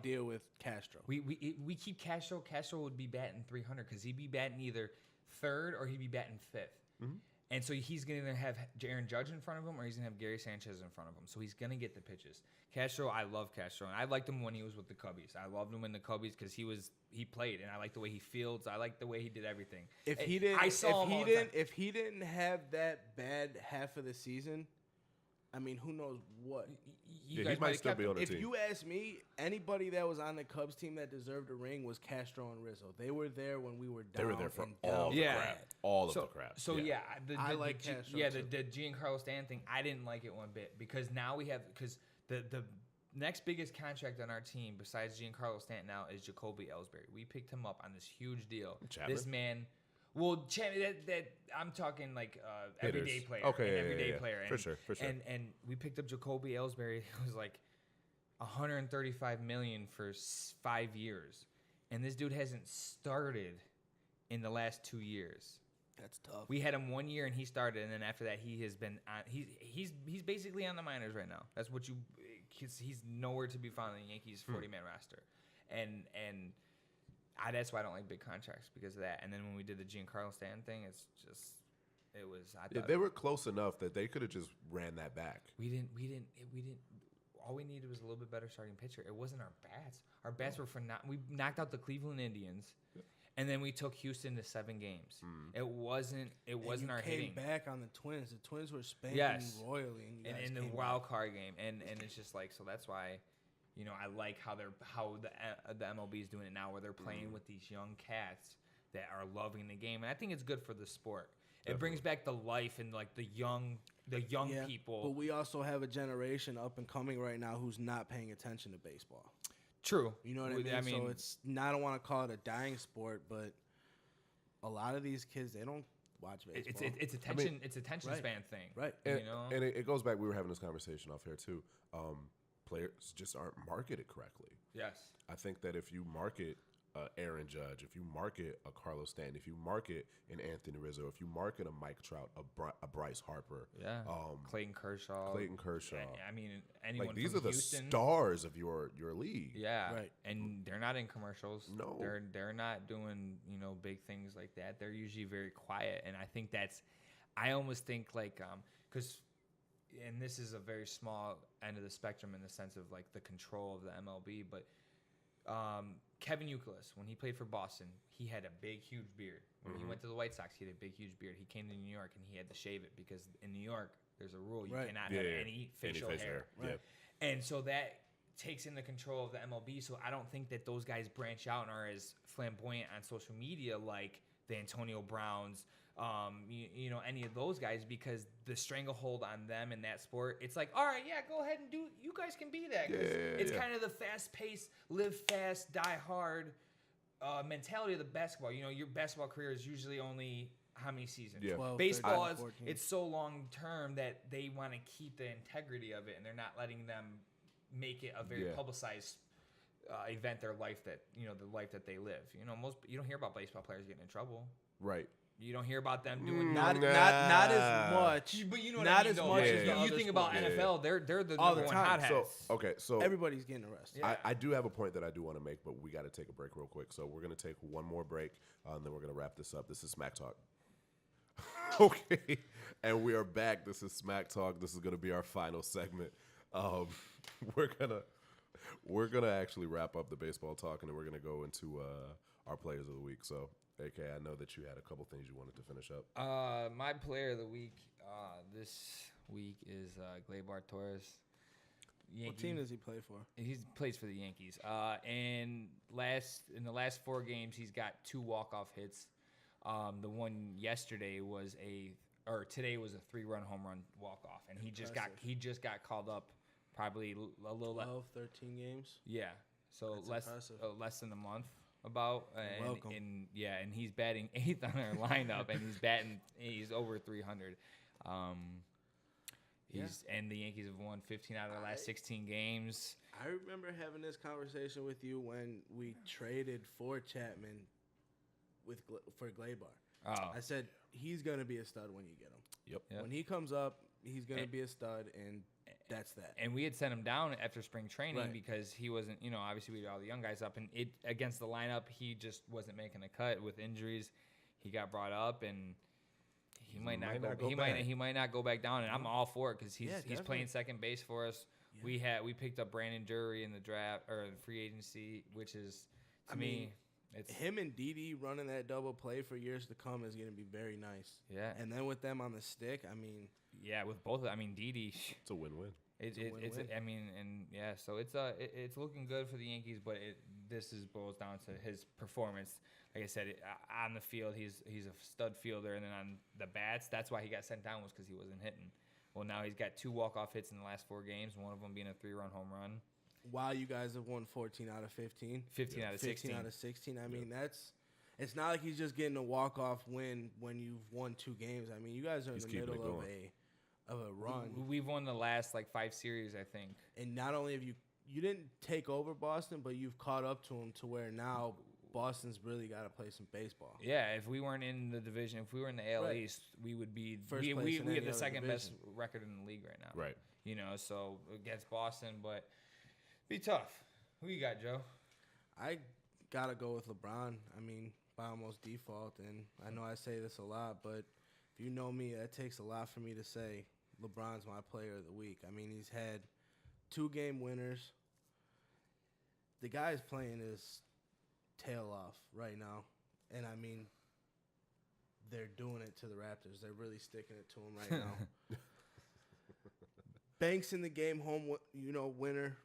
deal with Castro. We keep Castro. Castro would be batting 300 because he'd be batting either third or he'd be batting fifth. Mm-hmm. And so he's going to have Aaron Judge in front of him, or he's going to have Gary Sanchez in front of him. So he's going to get the pitches. Castro, I love Castro. And I liked him when he was with the Cubbies. I loved him in the Cubbies because he played, and I like the way he fields. I like the way he did everything. If he didn't have that bad half of the season, I mean, who knows what? He might still be on the team. If you ask me, anybody that was on the Cubs team that deserved a ring was Castro and Rizzo. They were there when we were down. They were there for all the crap. All of the crap. So, I like Castro, the Giancarlo Stanton thing, I didn't like it one bit, because now we have – because the next biggest contract on our team besides Giancarlo Stanton now is Jacoby Ellsbury. We picked him up on this huge deal. Chapman? This man – well, that I'm talking like everyday player. Okay, everyday player. And, for sure. And we picked up Jacoby Ellsbury. It was like $135 million for 5 years, and this dude hasn't started in the last 2 years. That's tough. We had him 1 year, and he started, and then after that, he has been on. He's basically on the minors right now. That's what you. He's nowhere to be found in the Yankees 40-man roster, and. That's why I don't like big contracts, because of that. And then when we did the Giancarlo Stanton thing, they were close enough that they could have just ran that back. We didn't. All we needed was a little bit better starting pitcher. It wasn't our bats. Our bats were we knocked out the Cleveland Indians, and then we took Houston to 7 games. It wasn't our hitting. Came back on the Twins. The Twins were spanking royally, and in the wild card game, and it's just like, so that's why. I like how the MLB is doing it now, where they're playing with these young cats that are loving the game, and I think it's good for the sport. Definitely. It brings back the life and like the young people. But we also have a generation up and coming right now who's not paying attention to baseball. True. You know what I mean? So it's I don't want to call it a dying sport, but a lot of these kids, they don't watch baseball. It's attention. It's attention right. span thing. Right. And, You know? and it goes back. We were having this conversation off here too. Players just aren't marketed correctly. Yes. I think that if you market Aaron Judge, if you market a Carlos Stanton, if you market an Anthony Rizzo, if you market a Mike Trout, a Bryce Harper, Yeah. Clayton Kershaw. I mean, anyone like these from are the Houston. stars of your league. Yeah. Right. And they're not in commercials. No. They're not doing, big things like that. They're usually very quiet. And I think I almost think like, because, and this is a very small end of the spectrum in the sense of like the control of the MLB, but Kevin Youkilis, when he played for Boston, he had a big, huge beard. When he went to the White Sox, he had a big, huge beard. He came to New York and he had to shave it because in New York, there's a rule you cannot have any facial hair. Right. And so that takes in the control of the MLB. So I don't think that those guys branch out and are as flamboyant on social media like the Antonio Browns, any of those guys, because the stranglehold on them in that sport, it's like, all right, yeah, go ahead and do. You guys can be that. It's kind of the fast-paced, live fast, die hard mentality of the basketball. Your basketball career is usually only how many seasons? Yeah. 12, Baseball 13, 14. it's so long term that they want to keep the integrity of it, and they're not letting them make it a very publicized event. Their life that the life that they live. You don't hear about baseball players getting in trouble. Right. You don't hear about them doing not as much. But you know what not I mean, as though. much Like, as the you other think about sports. NFL, they're the All number the one time. hotheads. So Everybody's getting arrested. Yeah. I do have a point that I do want to make, but we got to take a break real quick. So we're going to take one more break, and then we're going to wrap this up. This is Smack Talk. Okay, and we are back. This is Smack Talk. This is going to be our final segment. We're gonna actually wrap up the baseball talk, and then we're gonna go into our players of the week. So, AK, I know that you had a couple things you wanted to finish up. My player of the week this week is Gleyber Torres. Yankee. What team does he play for? He plays for the Yankees. In the last 4 games, he's got 2 walk-off hits. The one today was a 3-run home run walk-off, and he just got called up probably a little 12, 13 games. Yeah, so That's less than a month about. Welcome. And he's batting 8th on our lineup, and he's over 300. And the Yankees have won 15 out of the last 16 games. I remember having this conversation with you when we traded for Chapman for Gleyber. Oh. I said he's gonna be a stud when you get him. Yep. When he comes up, he's gonna be a stud, and that's that. And we had sent him down after spring training Right. because he wasn't, obviously we had all the young guys up, and against the lineup, he just wasn't making a cut with injuries. He got brought up, and he might not go back down, and I'm all for it because he's playing second base for us. Yeah. We picked up Brandon Drury in the draft or free agency, which is to me. It's him and Didi running that double play for years to come is going to be very nice. Yeah. And then with them on the stick, with both. Didi. It's a win-win. So it's looking good for the Yankees, but this boils down to his performance. Like I said, on the field, he's a stud fielder, and then on the bats, that's why he got sent down was because he wasn't hitting. Well, now he's got 2 walk-off hits in the last 4 games, one of them being a 3-run home run. While you guys have won 14 out of 15. 15 out of 16. 15 out of 16. It's not like he's just getting a walk-off win when you've won 2 games. You guys are in the middle of a run. We've won the last 5 series, I think. And not only have you didn't take over Boston, but you've caught up to them to where now Boston's really got to play some baseball. Yeah, if we weren't in the division, if we were in the AL East, we would be first place. We have the second best record in the league right now. Right. So against Boston, but be tough. Who you got, Joe? I gotta go with LeBron. By almost default, and I know I say this a lot, but if you know me, that takes a lot for me to say LeBron's my player of the week. He's had 2 game winners. The guy's playing his tail off right now, and they're doing it to the Raptors. They're really sticking it to him right now. Banks in the game home, winner.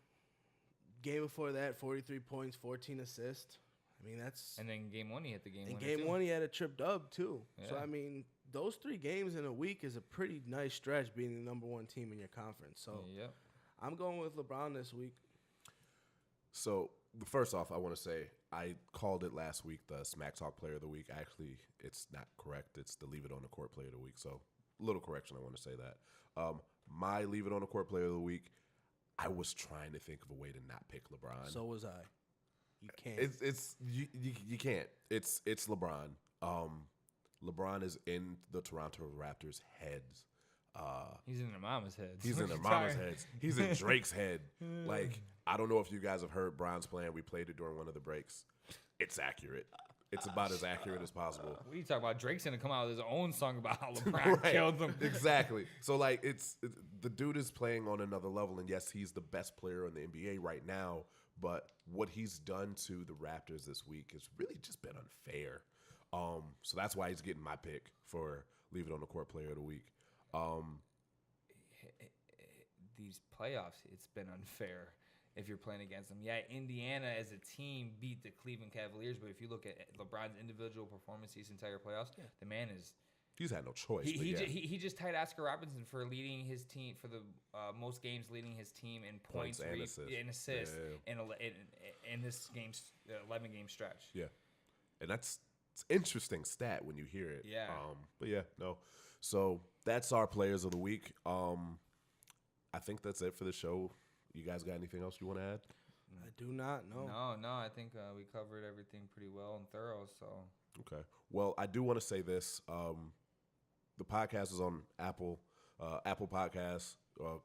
Game before that, 43 points, 14 assists. That's... And then game 1, he hit the game winner. In game 1, he had a trip dub, too. Yeah. So, those 3 games in a week is a pretty nice stretch being the number 1 team in your conference. So, yep. I'm going with LeBron this week. So, first off, I want to say I called it last week the Smack Talk Player of the Week. Actually, it's not correct. It's the Leave It on the Court Player of the Week. So, a little correction. I want to say that. My Leave It on the Court Player of the Week. I was trying to think of a way to not pick LeBron. So was I. You can't. You can't. It's LeBron. LeBron is in the Toronto Raptors' heads. He's in their mama's heads. He's in their mama's heads. He's in Drake's head. Like, I don't know if you guys have heard Bron's plan. We played it during one of the breaks. It's accurate. It's about as accurate as possible. What are you talking about? Drake's gonna come out with his own song about how LeBron killed them. Exactly. So, like, the dude is playing on another level, and yes, he's the best player in the NBA right now. But what he's done to the Raptors this week has really just been unfair. So that's why he's getting my pick for Leave It on the Court Player of the Week. These playoffs, it's been unfair if you're playing against them. Yeah, Indiana as a team beat the Cleveland Cavaliers, but if you look at LeBron's individual performance these entire playoffs, the man is... He's had no choice. He just tied Oscar Robertson for leading his team for the most games, leading his team in points and assists in this game's 11-game stretch. Yeah, and that's interesting stat when you hear it. Yeah. But yeah, no. So that's our players of the week. I think that's it for the show. You guys got anything else you want to add? I do not know. No. I think we covered everything pretty well and thorough. So okay. Well, I do want to say this. The podcast is on Apple Podcasts.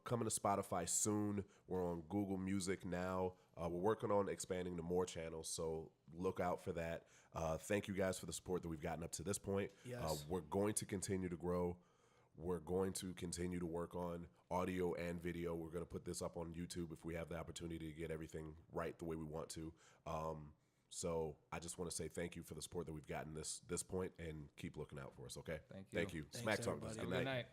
Coming to Spotify soon. We're on Google Music now. We're working on expanding to more channels, so look out for that. Thank you guys for the support that we've gotten up to this point. Yes. We're going to continue to grow. We're going to continue to work on audio and video. We're going to put this up on YouTube if we have the opportunity to get everything right the way we want to. So I just want to say thank you for the support that we've gotten this point, and keep looking out for us, okay? Thank you. Smack Talk. everybody. Good night. Good night.